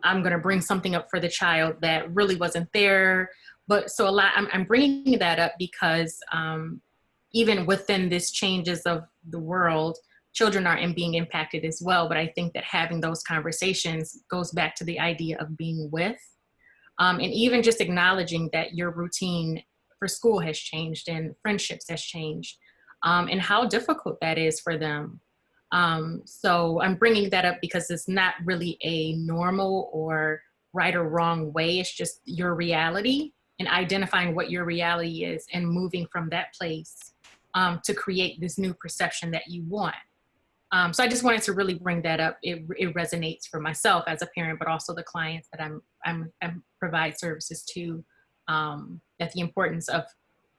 I'm going to bring something up for the child that really wasn't there. But so I'm bringing that up because even within this changes of the world, children are being impacted as well. But I think that having those conversations goes back to the idea of being with, and even just acknowledging that your routine for school has changed and friendships has changed, and how difficult that is for them. So I'm bringing that up because it's not really a normal or right or wrong way. It's just your reality, and identifying what your reality is and moving from that place to create this new perception that you want. So I just wanted to really bring that up. It resonates for myself as a parent, but also the clients that I provide services to, that the importance of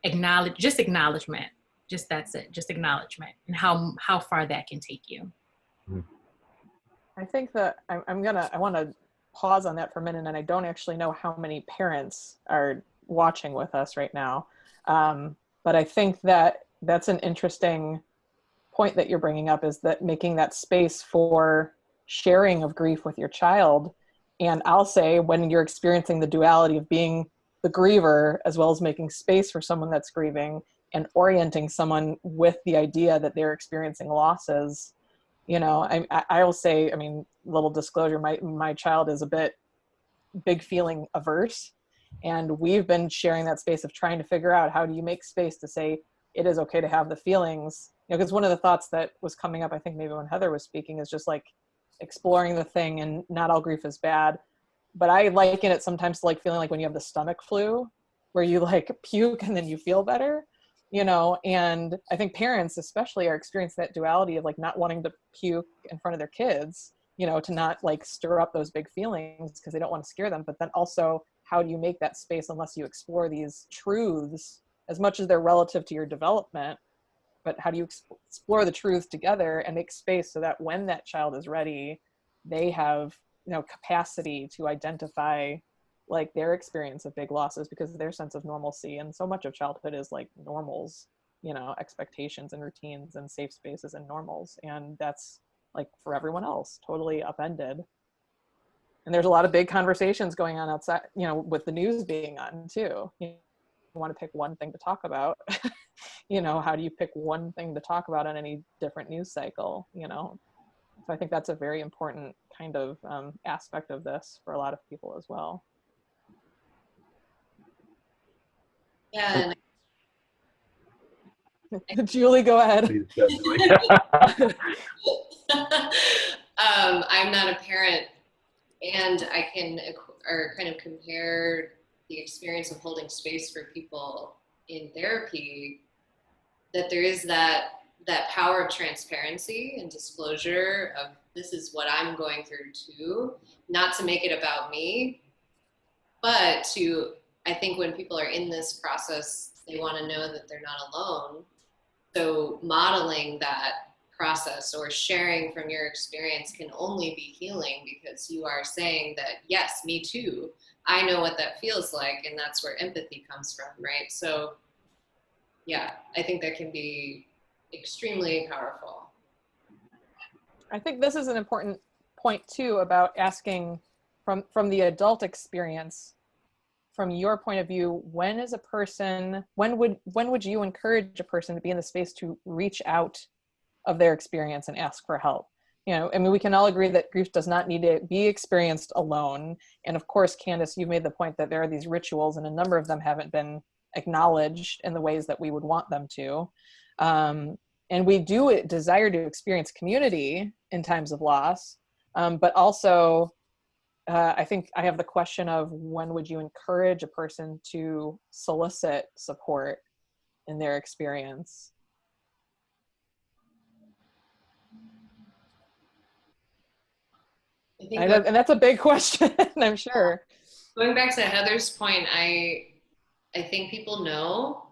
acknowledgement. Just that's it, just acknowledgement, and how far that can take you. I think that I want to pause on that for a minute, and I don't actually know how many parents are watching with us right now. But I think that that's an interesting point that you're bringing up, is that making that space for sharing of grief with your child. And I'll say, when you're experiencing the duality of being the griever, as well as making space for someone that's grieving, and orienting someone with the idea that they're experiencing losses, you know, I will say, I mean, little disclosure, my child is a bit big feeling averse. And we've been sharing that space of trying to figure out, how do you make space to say it is okay to have the feelings? You know, because one of the thoughts that was coming up, I think maybe when Heather was speaking, is just like exploring the thing, and not all grief is bad. But I liken it sometimes to like feeling like when you have the stomach flu, where you like puke and then you feel better, you know. And I think parents especially are experiencing that duality of like not wanting to puke in front of their kids, you know, to not like stir up those big feelings because they don't want to scare them. But then also, how do you make that space unless you explore these truths, as much as they're relative to your development? But how do you explore the truths together and make space so that when that child is ready, they have, you know, capacity to identify like their experience of big losses, because their sense of normalcy, and so much of childhood is like normals, you know, expectations and routines and safe spaces and normals. And that's like for everyone else totally upended. And there's a lot of big conversations going on outside, you know, with the news being on too. You want to pick one thing to talk about. You know, how do you pick one thing to talk about on any different news cycle, you know? So I think that's a very important kind of aspect of this for a lot of people as well. Yeah. Julie, go ahead. I'm not a parent, and I can kind of compare the experience of holding space for people in therapy, that there is that power of transparency and disclosure of, this is what I'm going through too, not to make it about me, but to, I think when people are in this process, they want to know that they're not alone. So modeling that process or sharing from your experience can only be healing, because you are saying that, yes, me too, I know what that feels like, and that's where empathy comes from, right? So yeah, I think that can be extremely powerful. I think this is an important point too, about asking from the adult experience from your point of view, when would you encourage a person to be in the space to reach out of their experience and ask for help? You know, I mean, we can all agree that grief does not need to be experienced alone. And of course, Kandice, you've made the point that there are these rituals and a number of them haven't been acknowledged in the ways that we would want them to. And we do desire to experience community in times of loss, but also I think I have the question of when would you encourage a person to solicit support in their experience? And that's a big question, I'm sure. Going back to Heather's point, I think people know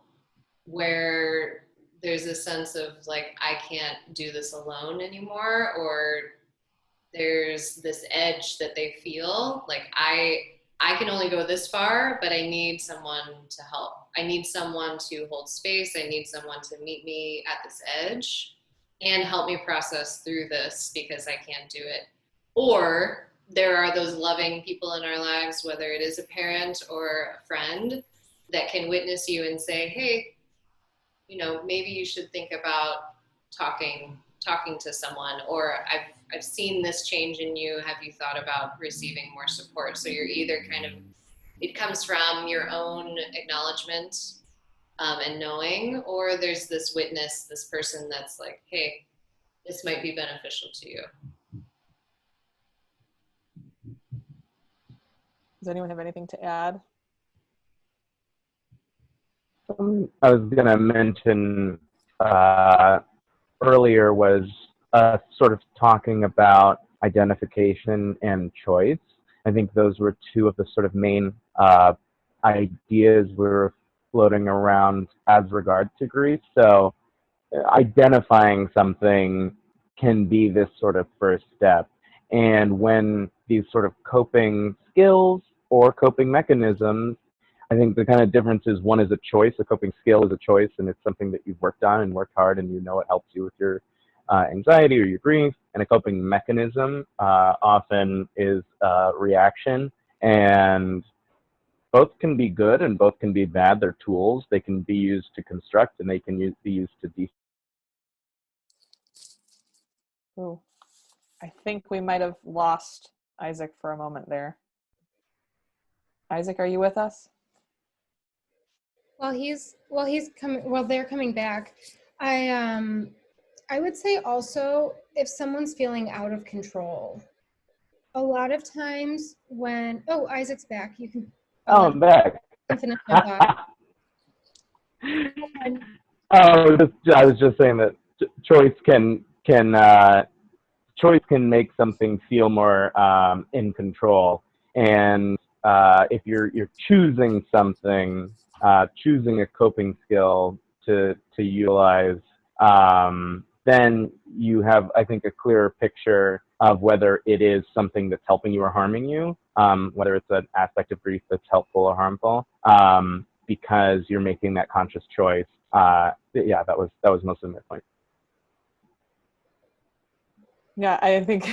where there's a sense of like, I can't do this alone anymore, or there's this edge that they feel like I can only go this far, but I need someone to help. I need someone to hold space. I need someone to meet me at this edge and help me process through this because I can't do it. Or there are those loving people in our lives, whether it is a parent or a friend, that can witness you and say, hey, you know, maybe you should think about talking to someone, or I've seen this change in you. Have you thought about receiving more support? So you're either kind of, it comes from your own acknowledgement and knowing, or there's this witness, this person that's like, hey, this might be beneficial to you. Does anyone have anything to add? I was going to mention earlier was sort of talking about identification and choice. I think those were two of the sort of main ideas we were floating around as regards to grief. So identifying something can be this sort of first step. And when these sort of coping skills or coping mechanisms, I think the kind of difference is one is a choice, a coping skill is a choice, and it's something that you've worked on and worked hard and you know it helps you with your anxiety or your grief. And a coping mechanism often is reaction, and both can be good and both can be bad. They're tools. They can be used to construct and they can be used to Oh, I think we might have lost Isaac for a moment there. Isaac, are you with us? They're coming back. I would say also, if someone's feeling out of control, a lot of times when, oh, Isaac's back. You can. I'm back. Finish my thought. I was just saying that choice can make something feel more in control, and if you're choosing something, choosing a coping skill to utilize, then you have, I think, a clearer picture of whether it is something that's helping you or harming you, whether it's an aspect of grief that's helpful or harmful, because you're making that conscious choice. Yeah, that was mostly my point. Yeah, I think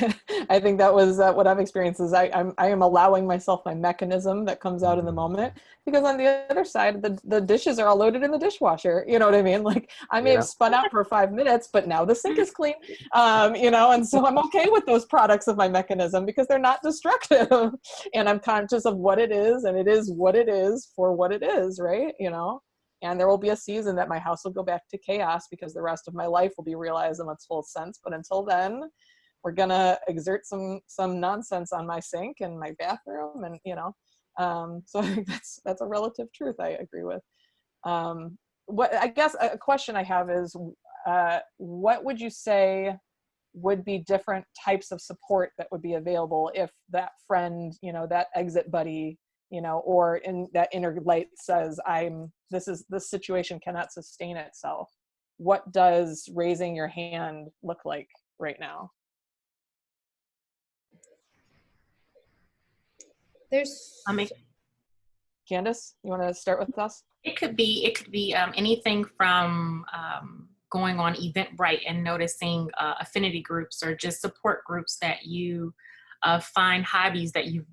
that was what I've experienced is I am allowing myself my mechanism that comes out in the moment, because on the other side, the dishes are all loaded in the dishwasher. You know what I mean? Like I may have spun out for 5 minutes, but now the sink is clean. You know, and so I'm okay with those products of my mechanism because they're not destructive, and I'm conscious of what it is, and it is what it is for what it is, right? You know. And there will be a season that my house will go back to chaos because the rest of my life will be realized in its full sense. But until then, we're gonna exert some nonsense on my sink and my bathroom, and you know, so I think that's a relative truth I agree with. What I guess a question I have is, what would you say would be different types of support that would be available if that friend, you know, that exit buddy, you know, or in that inner light says, this situation cannot sustain itself. What does raising your hand look like right now? Kandice, you want to start with us? It could be anything from going on Eventbrite and noticing affinity groups or just support groups that you find hobbies that you've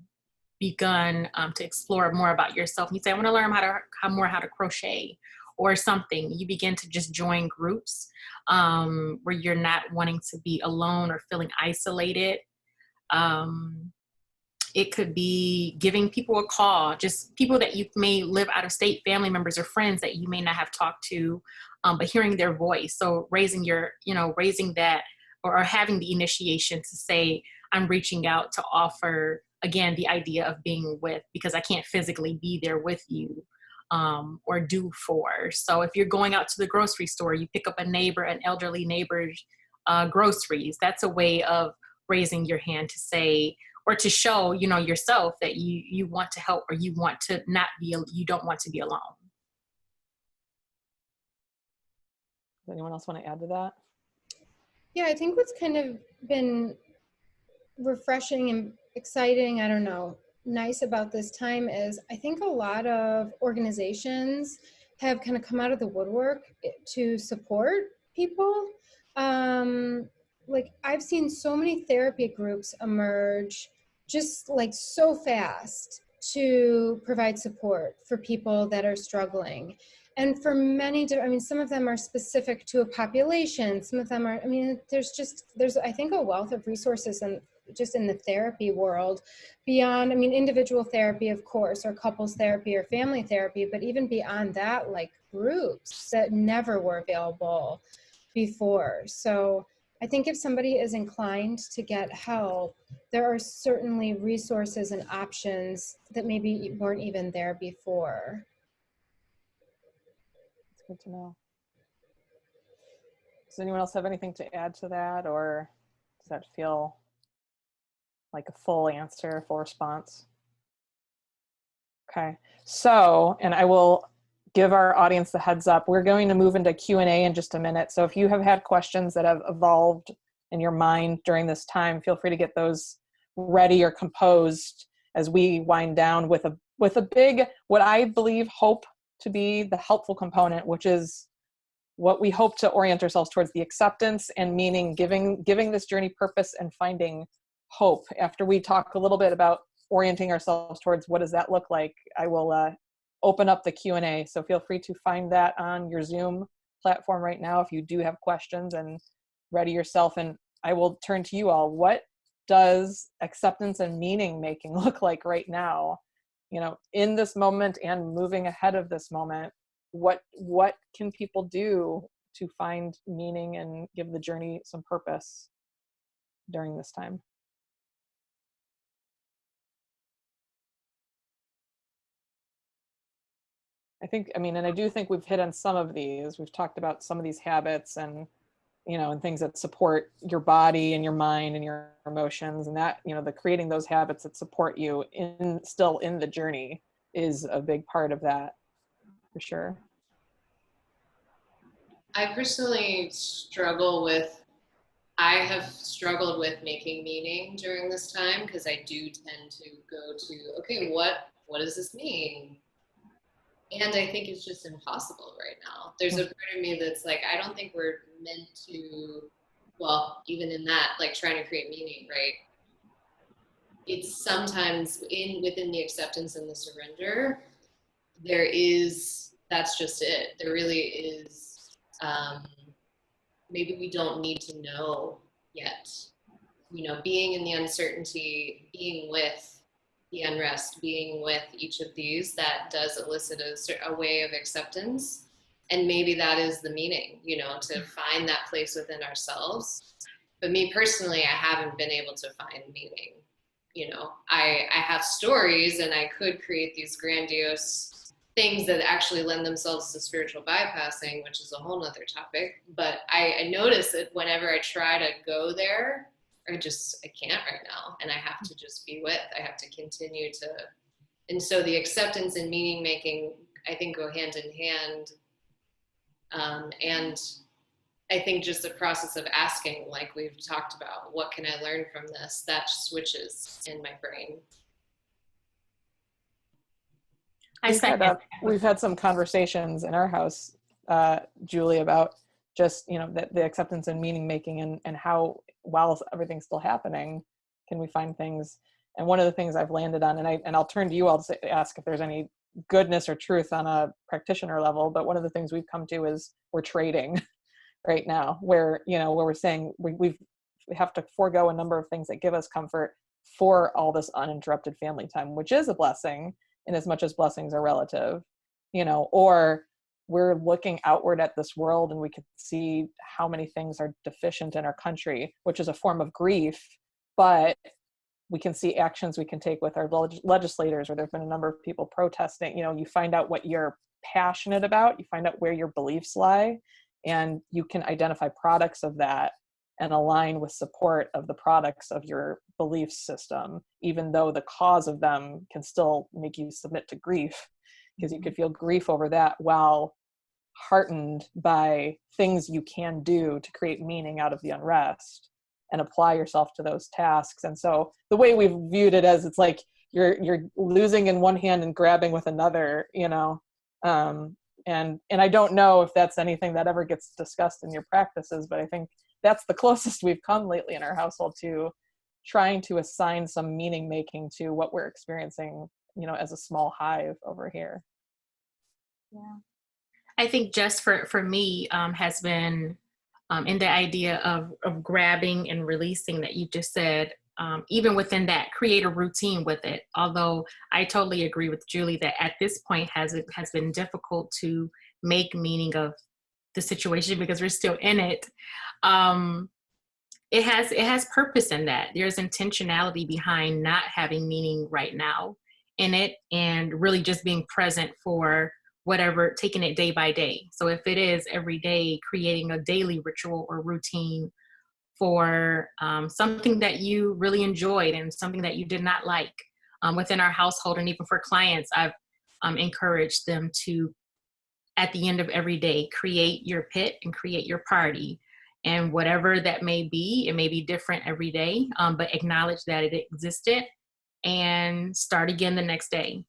begun to explore more about yourself. You say, I want to learn how to crochet or something. You begin to just join groups where you're not wanting to be alone or feeling isolated. It could be giving people a call, just people that you may live out of state, family members or friends that you may not have talked to, but hearing their voice. So raising that or having the initiation to say, I'm reaching out to offer, again, the idea of being with, because I can't physically be there with you or do for. So if you're going out to the grocery store, you pick up an elderly neighbor's groceries. That's a way of raising your hand to say, or to show, yourself that you want to help, or you don't want to be alone. Does anyone else want to add to that? Yeah, I think what's kind of been refreshing and exciting, I don't know, nice about this time is I think a lot of organizations have kind of come out of the woodwork to support people. Like I've seen so many therapy groups emerge just like so fast to provide support for people that are struggling. And for many, some of them are specific to a population. Some of them are, there's I think a wealth of resources and just in the therapy world beyond, individual therapy, of course, or couples therapy or family therapy, but even beyond that, like groups that never were available before. So I think if somebody is inclined to get help, there are certainly resources and options that maybe weren't even there before. It's good to know. Does anyone else have anything to add to that, or does that feel like a full answer, full response? Okay, so, and I will give our audience the heads up. We're going to move into Q&A in just a minute. So if you have had questions that have evolved in your mind during this time, feel free to get those ready or composed as we wind down with a big, what I believe hope to be the helpful component, which is what we hope to orient ourselves towards, the acceptance and meaning, giving this journey purpose and finding hope. After we talk a little bit about orienting ourselves towards what does that look like, I will open up the Q&A. So feel free to find that on your Zoom platform right now if you do have questions, and ready yourself. And I will turn to you all. What does acceptance and meaning making look like right now? In this moment and moving ahead of this moment, what can people do to find meaning and give the journey some purpose during this time? And I do think we've hit on some of these. We've talked about some of these habits and, and things that support your body and your mind and your emotions, and that, the creating those habits that support you still in the journey is a big part of that, for sure. I personally I have struggled with making meaning during this time, because I do tend to go to, okay, what does this mean? And I think it's just impossible right now. There's a part of me that's like, I don't think we're meant to, well, even in that, like trying to create meaning, right? It's sometimes within the acceptance and the surrender, that's just it. There really is, maybe we don't need to know yet. Being in the uncertainty, being with the unrest, being with each of these, that does elicit a way of acceptance. And maybe that is the meaning, to find that place within ourselves. But me personally, I haven't been able to find meaning. I have stories, and I could create these grandiose things that actually lend themselves to spiritual bypassing, which is a whole nother topic. But I notice that whenever I try to go there, I can't right now. And I have to just be with, I have to continue to. And so the acceptance and meaning making, I think, go hand in hand. And I think just the process of asking, like we've talked about, what can I learn from this? That switches in my brain. We've had some conversations in our house, Julie, about just, the acceptance and meaning making, and how, while everything's still happening, can we find things, And one of the things I've landed on, and I'll turn to you all to ask if there's any goodness or truth on a practitioner level, but one of the things we've come to is we're trading right now, where we're saying we have to forego a number of things that give us comfort for all this uninterrupted family time, which is a blessing in as much as blessings are relative, or we're looking outward at this world and we can see how many things are deficient in our country, which is a form of grief, but we can see actions we can take with our legislators, or there've been a number of people protesting. You find out what you're passionate about, you find out where your beliefs lie, and you can identify products of that and align with support of the products of your belief system, even though the cause of them can still make you submit to grief, because you could feel grief over that while heartened by things you can do to create meaning out of the unrest and apply yourself to those tasks. And so the way we've viewed it as, it's like you're losing in one hand and grabbing with another, and I don't know if that's anything that ever gets discussed in your practices, but I think that's the closest we've come lately in our household to trying to assign some meaning making to what we're experiencing, as a small hive over here. Yeah. I think just for me has been in the idea of grabbing and releasing that you just said, even within that, create a routine with it. Although I totally agree with Julie that at this point has been difficult to make meaning of the situation because we're still in it. It has purpose in that. There's intentionality behind not having meaning right now in it, and really just being present for whatever, taking it day by day. So if it is every day, creating a daily ritual or routine for something that you really enjoyed and something that you did not like within our household, and even for clients, I've encouraged them to, at the end of every day, create your pit and create your party. And whatever that may be, it may be different every day, but acknowledge that it existed and start again the next day.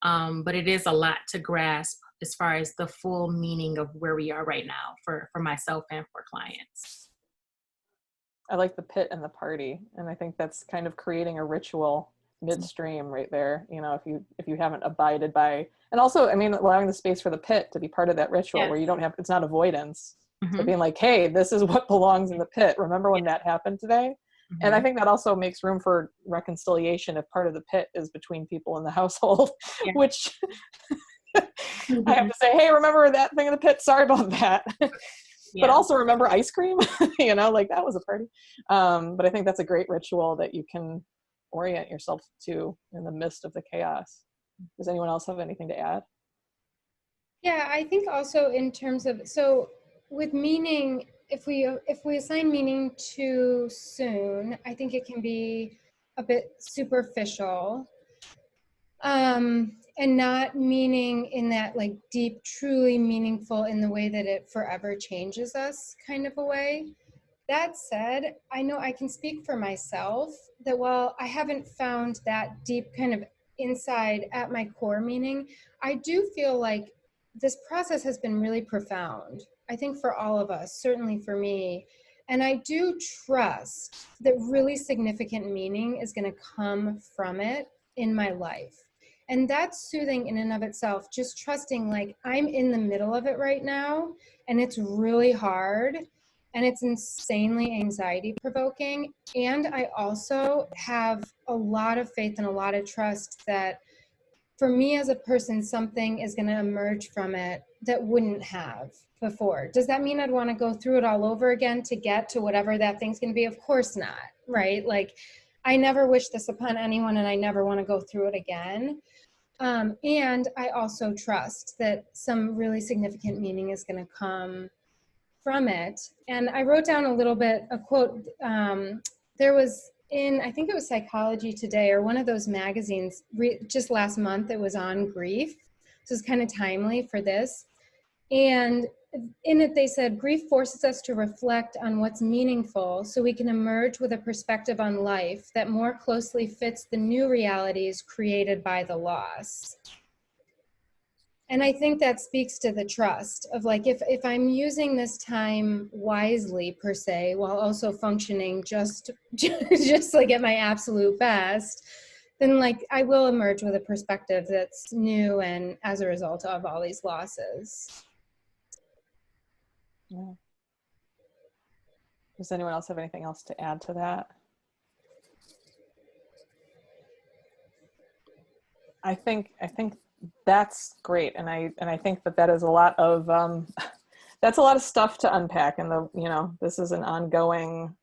But it is a lot to grasp as far as the full meaning of where we are right now for myself and for clients. I like the pit and the party. And I think that's kind of creating a ritual midstream right there. If you haven't abided by, and also, allowing the space for the pit to be part of that ritual, Yes. where you don't have, it's not avoidance. Mm-hmm. So being like, hey, this is what belongs in the pit. Remember when that happened today? Mm-hmm. And I think that also makes room for reconciliation if part of the pit is between people in the household, yeah. Which I have to say, hey, remember that thing in the pit? Sorry about that. Yeah. But also remember ice cream, that was a party. But I think that's a great ritual that you can orient yourself to in the midst of the chaos. Does anyone else have anything to add? Yeah, I think also in terms of, so with meaning, if we assign meaning too soon, I think it can be a bit superficial, and not meaning in that like deep, truly meaningful in the way that it forever changes us kind of a way. That said, I know I can speak for myself that while I haven't found that deep kind of inside at my core meaning, I do feel like this process has been really profound. I think for all of us, certainly for me. And I do trust that really significant meaning is going to come from it in my life. And that's soothing in and of itself, just trusting like I'm in the middle of it right now, and it's really hard, and it's insanely anxiety provoking. And I also have a lot of faith and a lot of trust that for me as a person, something is going to emerge from it that wouldn't have before. Does that mean I'd want to go through it all over again to get to whatever that thing's going to be? Of course not, right? Like, I never wish this upon anyone, and I never want to go through it again. And I also trust that some really significant meaning is going to come from it. And I wrote down a quote, there was in, I think it was Psychology Today or one of those magazines just last month, it was on grief. So it's kind of timely for this. And in it, they said, grief forces us to reflect on what's meaningful so we can emerge with a perspective on life that more closely fits the new realities created by the loss. And I think that speaks to the trust of like, if I'm using this time wisely per se, while also functioning just like at my absolute best, then like I will emerge with a perspective that's new and as a result of all these losses. Yeah. Does anyone else have anything else to add to that? I think that's great, and I think that is a lot of that's a lot of stuff to unpack, and this is an ongoing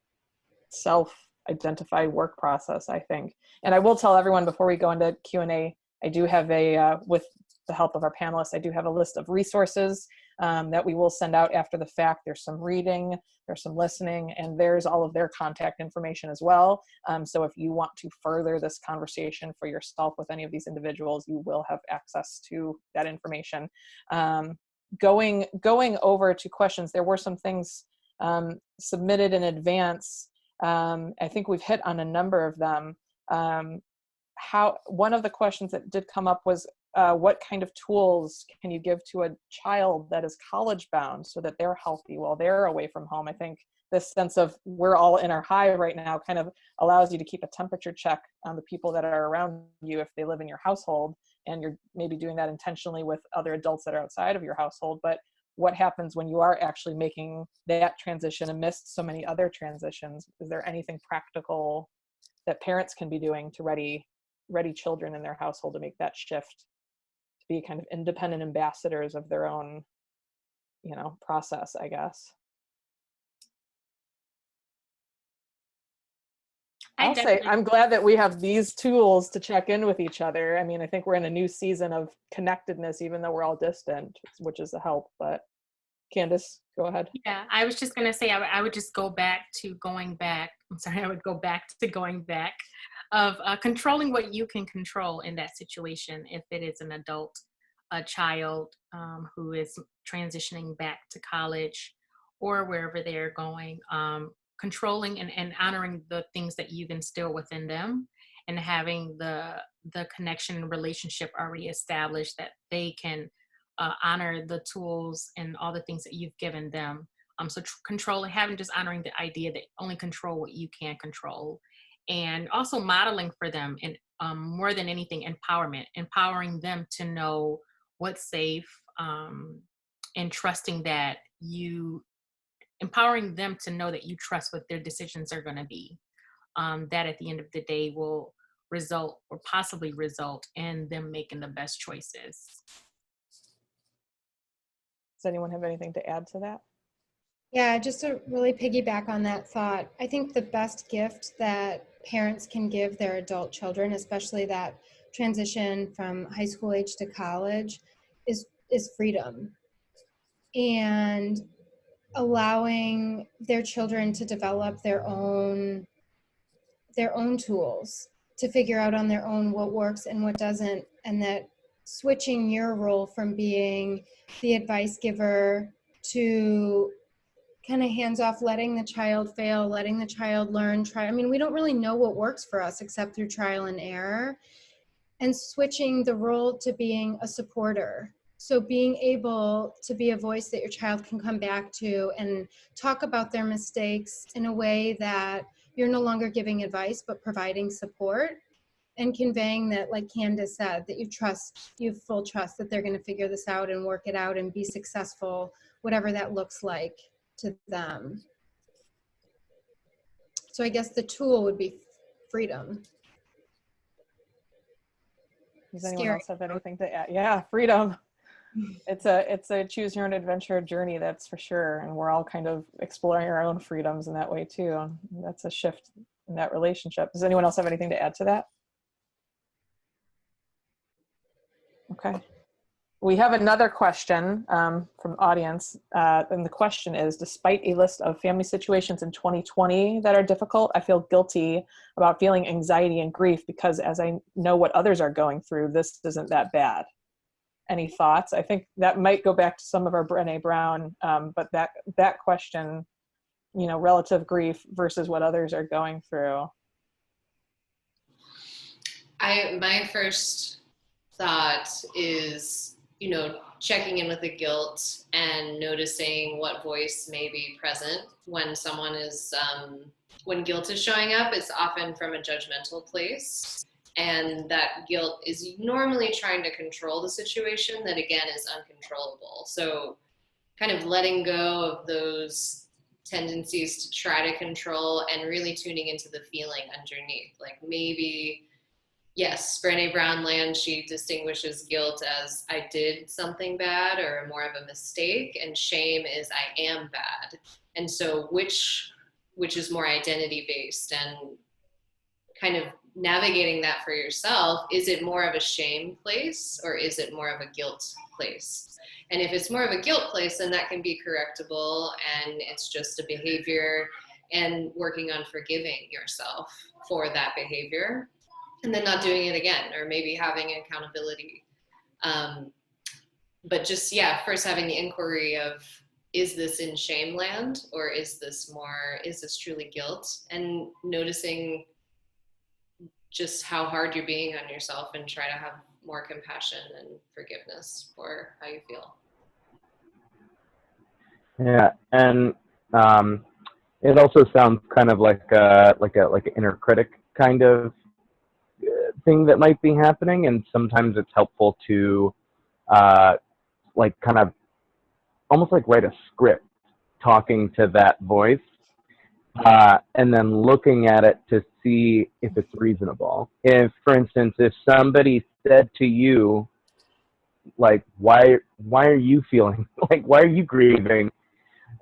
self-identified work process, I think. And I will tell everyone before we go into Q&A, I do have with the help of our panelists, I do have a list of resources that we will send out after the fact. There's some reading, there's some listening, and there's all of their contact information as well. So if you want to further this conversation for yourself with any of these individuals, you will have access to that information. Going over to questions, there were some things submitted in advance. I think we've hit on a number of them. One of the questions that did come up was, what kind of tools can you give to a child that is college bound so that they're healthy while they're away from home? I think this sense of we're all in our hive right now kind of allows you to keep a temperature check on the people that are around you if they live in your household, and you're maybe doing that intentionally with other adults that are outside of your household. But what happens when you are actually making that transition amidst so many other transitions? Is there anything practical that parents can be doing to ready children in their household to make that shift, to be kind of independent ambassadors of their own, process, I guess? I'll say I'm glad that we have these tools to check in with each other. I mean, I think we're in a new season of connectedness, even though we're all distant, which is a help. But Kandice, go ahead. Yeah, I was just going to say, I would just go back to going back. I'm sorry, I would go back to going back of controlling what you can control in that situation. If it is an adult, a child who is transitioning back to college or wherever they're going, controlling and honoring the things that you've instilled within them, and having the connection and relationship already established that they can honor the tools and all the things that you've given them. So having just honoring the idea that only control what you can control, and also modeling for them, and more than anything, empowering them to know what's safe, and trusting that empowering them to know that you trust what their decisions are going to be. That at the end of the day will result, or possibly result, in them making the best choices. Does anyone have anything to add to that? Yeah, just to really piggyback on that thought, I think the best gift that parents can give their adult children, especially that transition from high school age to college, is freedom, and allowing their children to develop their own tools to figure out on their own what works and what doesn't, and that switching your role from being the advice giver to kind of hands off, letting the child fail, letting the child learn, try. I mean, we don't really know what works for us except through trial and error, and switching the role to being a supporter. So being able to be a voice that your child can come back to and talk about their mistakes in a way that you're no longer giving advice, but providing support, and conveying that, like Kandice said, that you have full trust that they're going to figure this out and work it out and be successful, whatever that looks like to them. So I guess the tool would be freedom. Does anyone else have anything to add? Yeah, freedom. It's a choose your own adventure journey, that's for sure. And we're all kind of exploring our own freedoms in that way too. That's a shift in that relationship. Does anyone else have anything to add to that? Okay. We have another question from the audience. And the question is, despite a list of family situations in 2020 that are difficult, I feel guilty about feeling anxiety and grief because as I know what others are going through, this isn't that bad. Any thoughts? I think that might go back to some of our Brené Brown, but that question, relative grief versus what others are going through. My first thought is, checking in with the guilt and noticing what voice may be present when someone is, when guilt is showing up. It's often from a judgmental place. And that guilt is normally trying to control the situation that, again, is uncontrollable. So kind of letting go of those tendencies to try to control and really tuning into the feeling underneath. Like maybe, yes, Brené Brown land, she distinguishes guilt as I did something bad or more of a mistake, and shame is I am bad. And so which is more identity based, and kind of navigating that for yourself. Is it more of a shame place or is it more of a guilt place? And if it's more of a guilt place, then that can be correctable, and it's just a behavior, and working on forgiving yourself for that behavior and then not doing it again, or maybe having accountability. But just, yeah, first having the inquiry of, is this in shame land, or is this truly guilt? And noticing just how hard you're being on yourself, and try to have more compassion and forgiveness for how you feel. Yeah, and it also sounds kind of like an inner critic kind of thing that might be happening, and sometimes it's helpful to like kind of almost like write a script talking to that voice, and then looking at it to see if it's reasonable. If, for instance, if somebody said to you, like, why are you feeling, like, why are you grieving?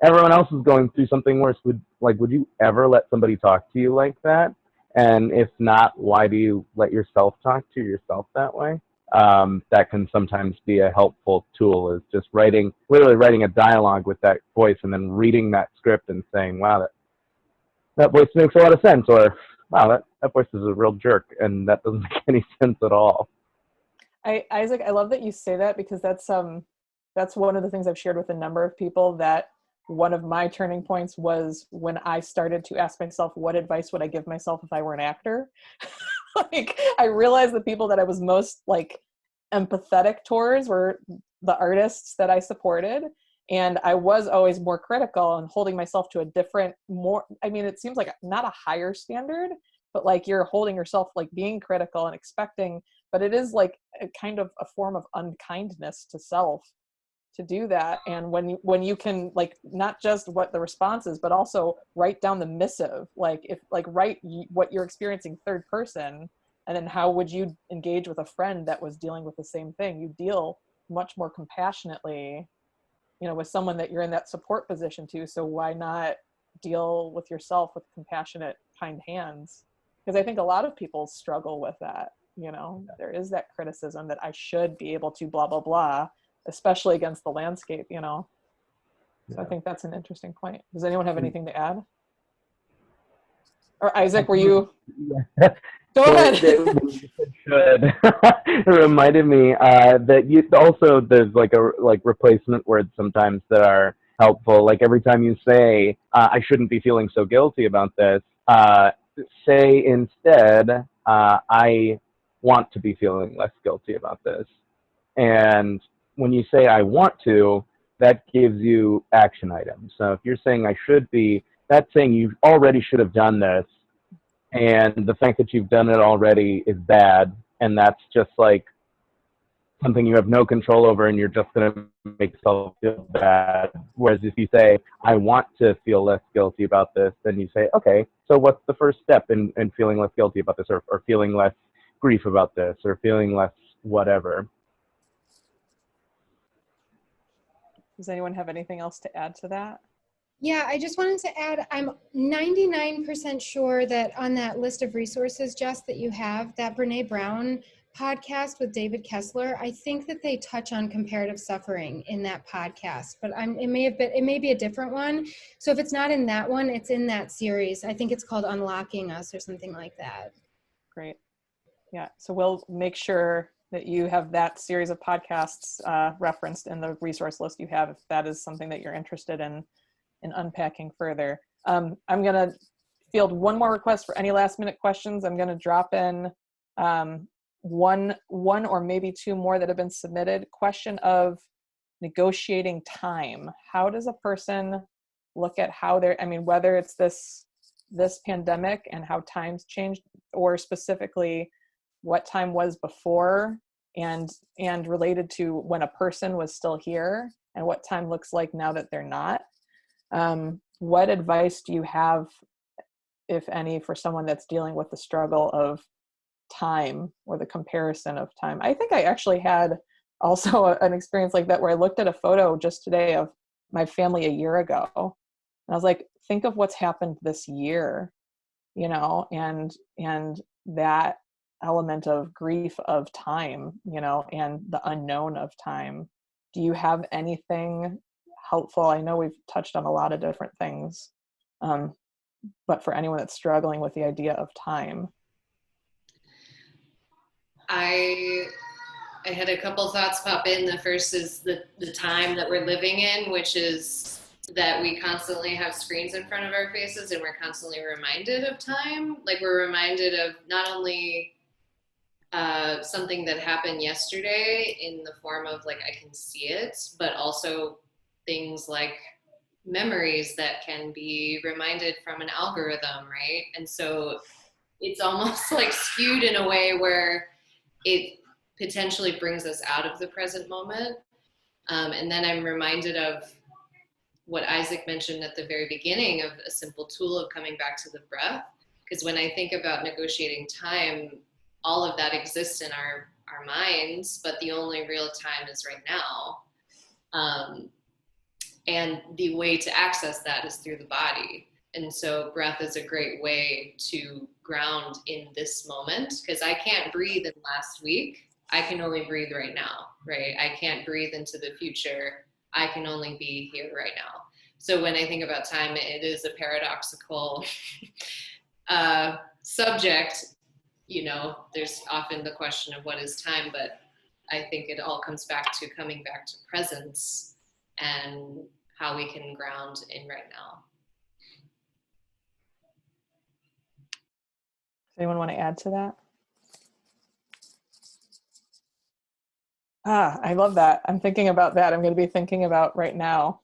Everyone else is going through something worse. Would you ever let somebody talk to you like that? And if not, why do you let yourself talk to yourself that way? That can sometimes be a helpful tool, is just literally writing a dialogue with that voice, and then reading that script and saying, wow, that voice makes a lot of sense, or wow, that voice is a real jerk, and that doesn't make any sense at all. Isaac, I love that you say that, because that's one of the things I've shared with a number of people, that one of my turning points was when I started to ask myself, what advice would I give myself if I were an actor? Like, I realized the people that I was most like empathetic towards were the artists that I supported. And I was always more critical and holding myself to a different, it seems like not a higher standard, but like you're holding yourself, like being critical and expecting, but it is like a kind of a form of unkindness to self to do that. And when you can, like, not just what the response is, but also write down the missive, write what you're experiencing third person, and then how would you engage with a friend that was dealing with the same thing? You deal much more compassionately, with someone that you're in that support position to. So why not deal with yourself with compassionate, kind hands? Because I think a lot of people struggle with that. There is that criticism that I should be able to blah, blah, blah, especially against the landscape, So I think that's an interesting point. Does anyone have anything to add? Or Isaac, were you? Go ahead. It reminded me that there's like replacement words sometimes that are helpful. Like every time you say, I shouldn't be feeling so guilty about this, say instead, I want to be feeling less guilty about this. And when you say I want to, that gives you action items. So if you're saying I should be, that's saying you already should have done this. And the fact that you've done it already is bad. And that's just like something you have no control over, and you're just going to make yourself feel bad. Whereas if you say, I want to feel less guilty about this, then you say, okay, so what's the first step in feeling less guilty about this, or feeling less grief about this, or feeling less whatever? Does anyone have anything else to add to that? Yeah, I just wanted to add, I'm 99% sure that on that list of resources, Jess, that you have, that Brené Brown podcast with David Kessler, I think that they touch on comparative suffering in that podcast, but it may be a different one. So if it's not in that one, it's in that series. I think it's called Unlocking Us or something like that. Great. Yeah, so we'll make sure that you have that series of podcasts referenced in the resource list you have, if that is something that you're interested in unpacking further. I'm going to field one more request for any last minute questions. I'm going to drop in one or maybe two more that have been submitted. Question of negotiating time. How does a person look at how whether it's this pandemic and how times changed, or specifically what time was before, and related to when a person was still here, and what time looks like now that they're not. What advice do you have, if any, for someone that's dealing with the struggle of time or the comparison of time? I think I actually had also an experience like that, where I looked at a photo just today of my family a year ago, and I was like, think of what's happened this year, you know, and that element of grief of time, you know, and the unknown of time. Do you have anything helpful? I know we've touched on a lot of different things, but for anyone that's struggling with the idea of time. I had a couple thoughts pop in. The first is the time that we're living in, which is that we constantly have screens in front of our faces, and we're constantly reminded of time. Like, we're reminded of not only something that happened yesterday in the form of, like, I can see it, but also things like memories that can be reminded from an algorithm, right? And so it's almost like skewed in a way where it potentially brings us out of the present moment. And then I'm reminded of what Isaac mentioned at the very beginning, of a simple tool of coming back to the breath. Because when I think about negotiating time, all of that exists in our minds, but the only real time is right now. And the way to access that is through the body. And so breath is a great way to ground in this moment, because I can't breathe in last week. I can only breathe right now, right? I can't breathe into the future. I can only be here right now. So when I think about time, it is a paradoxical subject. You know, there's often the question of what is time, but I think it all comes back to coming back to presence and how we can ground in right now. Does anyone want to add to that? I love that. I'm thinking about that. I'm going to be thinking about right now,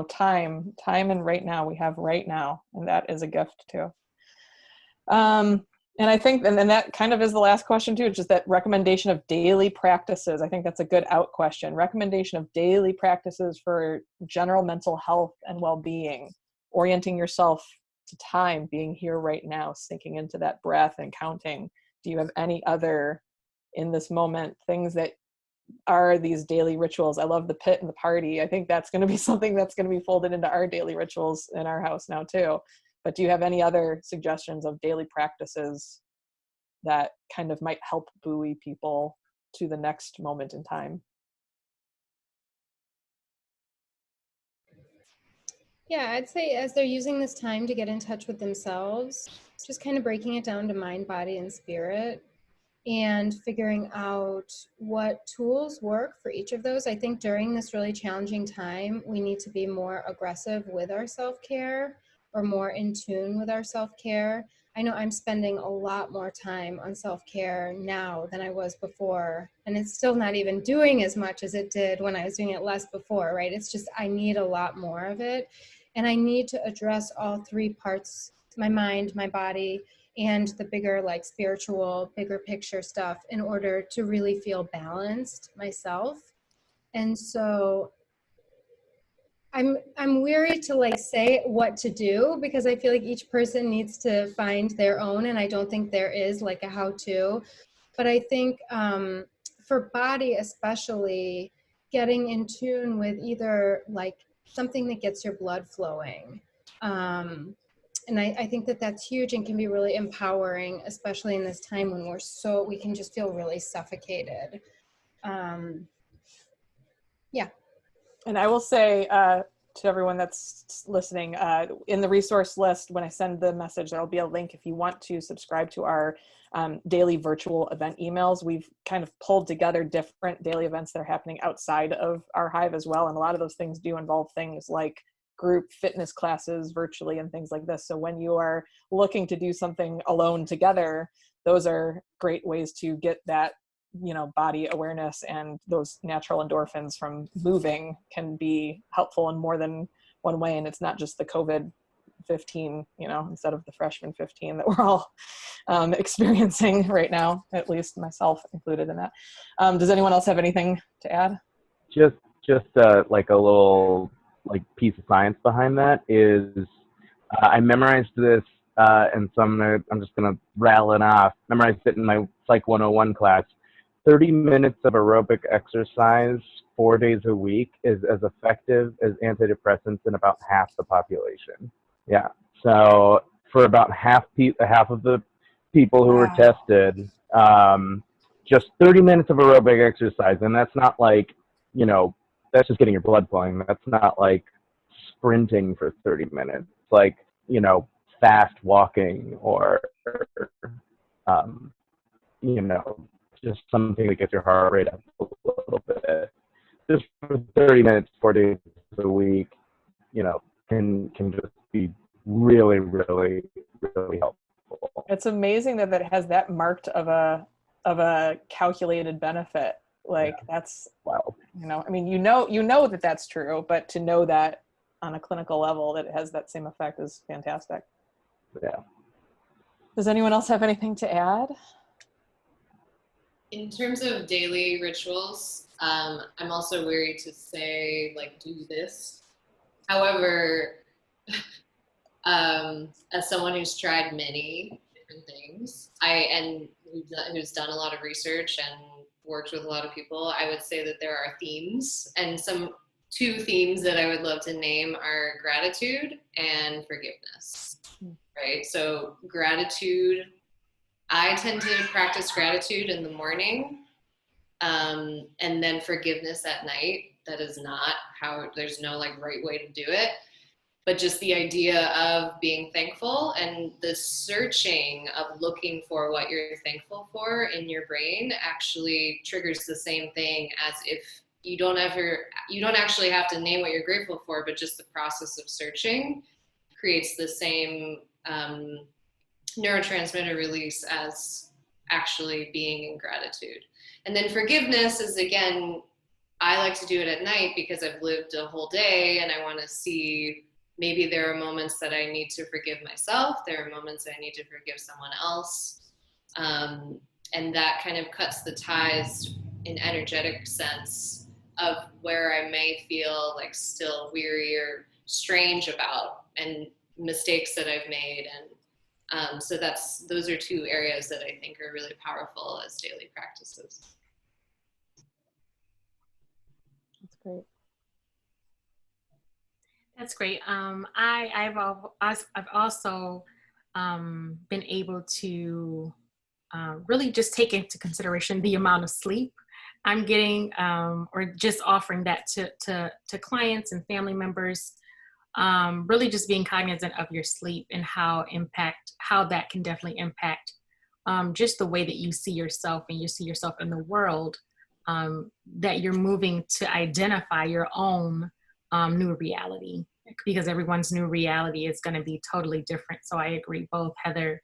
time, and right now. We have right now, and that is a gift too. And I think, and then that kind of is the last question too, just that recommendation of daily practices. I think that's a good out question. Recommendation of daily practices for general mental health and well-being, orienting yourself to time, being here right now, sinking into that breath and counting. Do you have any other, in this moment, things that are these daily rituals? I love the pit and the party. I think that's going to be something that's going to be folded into our daily rituals in our house now too. But do you have any other suggestions of daily practices that kind of might help buoy people to the next moment in time? Yeah, I'd say as they're using this time to get in touch with themselves, just kind of breaking it down to mind, body, and spirit, and figuring out what tools work for each of those. I think during this really challenging time, we need to be more aggressive with our self-care, or more in tune with our self-care. I know I'm spending a lot more time on self-care now than I was before, and it's still not even doing as much as it did when I was doing it less before, right? It's just, I need a lot more of it, and I need to address all three parts: my mind, my body, and the bigger, like, spiritual, bigger picture stuff, in order to really feel balanced myself. And so I'm weary to, like, say what to do, because I feel like each person needs to find their own, and I don't think there is like a how-to. But I think for body especially, getting in tune with either like something that gets your blood flowing. And I think that that's huge and can be really empowering, especially in this time when we can just feel really suffocated. Yeah. And I will say to everyone that's listening, in the resource list, when I send the message, there'll be a link if you want to subscribe to our daily virtual event emails. We've kind of pulled together different daily events that are happening outside of our hive as well. And a lot of those things do involve things like group fitness classes virtually and things like this. So when you are looking to do something alone together, those are great ways to get that, you know, body awareness, and those natural endorphins from moving can be helpful in more than one way. And it's not just the COVID 15, you know, instead of the freshman 15 that we're all experiencing right now, at least myself included in that. Does anyone else have anything to add? Just like a little like piece of science behind that is I memorized this, and so I'm just gonna rattle it off. Memorized it in my Psych 101 class. 30 minutes of aerobic exercise 4 days a week is as effective as antidepressants in about half the population. Yeah. So for about half of the people who were tested, just 30 minutes of aerobic exercise, and that's not like, you know, that's just getting your blood flowing. That's not like sprinting for 30 minutes. It's like, you know, fast walking or, you know, just something that gets your heart rate up a little bit. Just for 30 minutes, 4 days a week, you know, can just be really, really, really helpful. It's amazing that it has that marked of a calculated benefit. Like that's, wow. You know, I mean, you know that that's true, but to know that on a clinical level that it has that same effect is fantastic. Yeah. Does anyone else have anything to add? In terms of daily rituals, I'm also weary to say, like, do this. However, as someone who's tried many different things, who's done a lot of research and worked with a lot of people, I would say that there are themes, and two themes that I would love to name are gratitude and forgiveness, right? So gratitude, I tend to practice gratitude in the morning, and then forgiveness at night. That is not how, there's no like right way to do it, but just the idea of being thankful and the searching of looking for what you're thankful for in your brain actually triggers the same thing as if you don't actually have to name what you're grateful for, but just the process of searching creates the same neurotransmitter release as actually being in gratitude. And then forgiveness is, again, I like to do it at night because I've lived a whole day and I want to see, maybe there are moments that I need to forgive myself. There are moments I need to forgive someone else. And that kind of cuts the ties in energetic sense of where I may feel like still weary or strange about and mistakes that I've made. And so those are two areas that I think are really powerful as daily practices. That's great. That's great. I've also been able to really just take into consideration the amount of sleep I'm getting, or just offering that to clients and family members. Really just being cognizant of your sleep and how that can definitely impact just the way that you see yourself and you see yourself in the world, that you're moving to identify your own new reality, because everyone's new reality is going to be totally different. So I agree, both Heather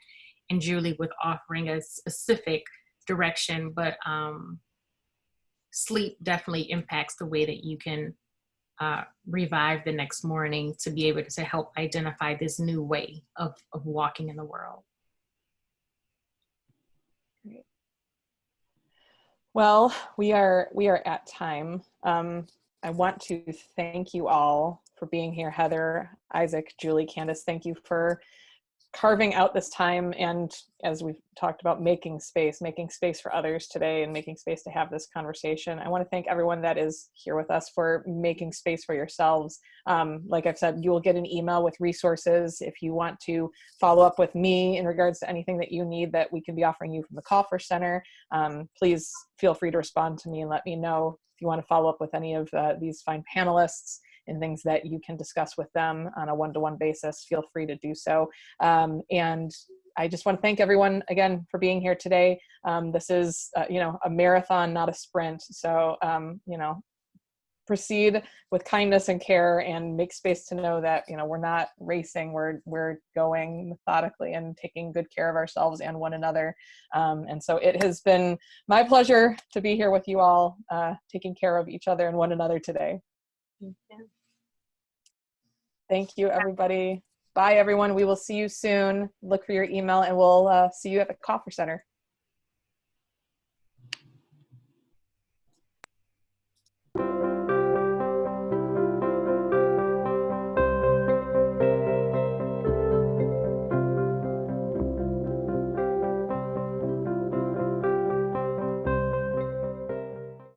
and Julie, with offering a specific direction, but sleep definitely impacts the way that you can revive the next morning to be able to help identify this new way of walking in the world. Great. Well, we are at time. I want to thank you all for being here. Heather, Isaac, Julie, Kandice, thank you for carving out this time, and as we've talked about, making space for others today and making space to have this conversation. I want to thank everyone that is here with us for making space for yourselves. Like I've said, you will get an email with resources if you want to follow up with me in regards to anything that you need that we can be offering you from the Kaufherr Center. Please feel free to respond to me and let me know if you want to follow up with any of these fine panelists and things that you can discuss with them on a one-to-one basis. Feel free to do so. And I just want to thank everyone again for being here today. This is, a marathon, not a sprint. So, proceed with kindness and care and make space to know that, we're not racing, we're going methodically and taking good care of ourselves and one another. And so it has been my pleasure to be here with you all, taking care of each other and one another today. Thank you, everybody. Bye, everyone. We will see you soon. Look for your email, and we'll see you at the Kaufherr Center.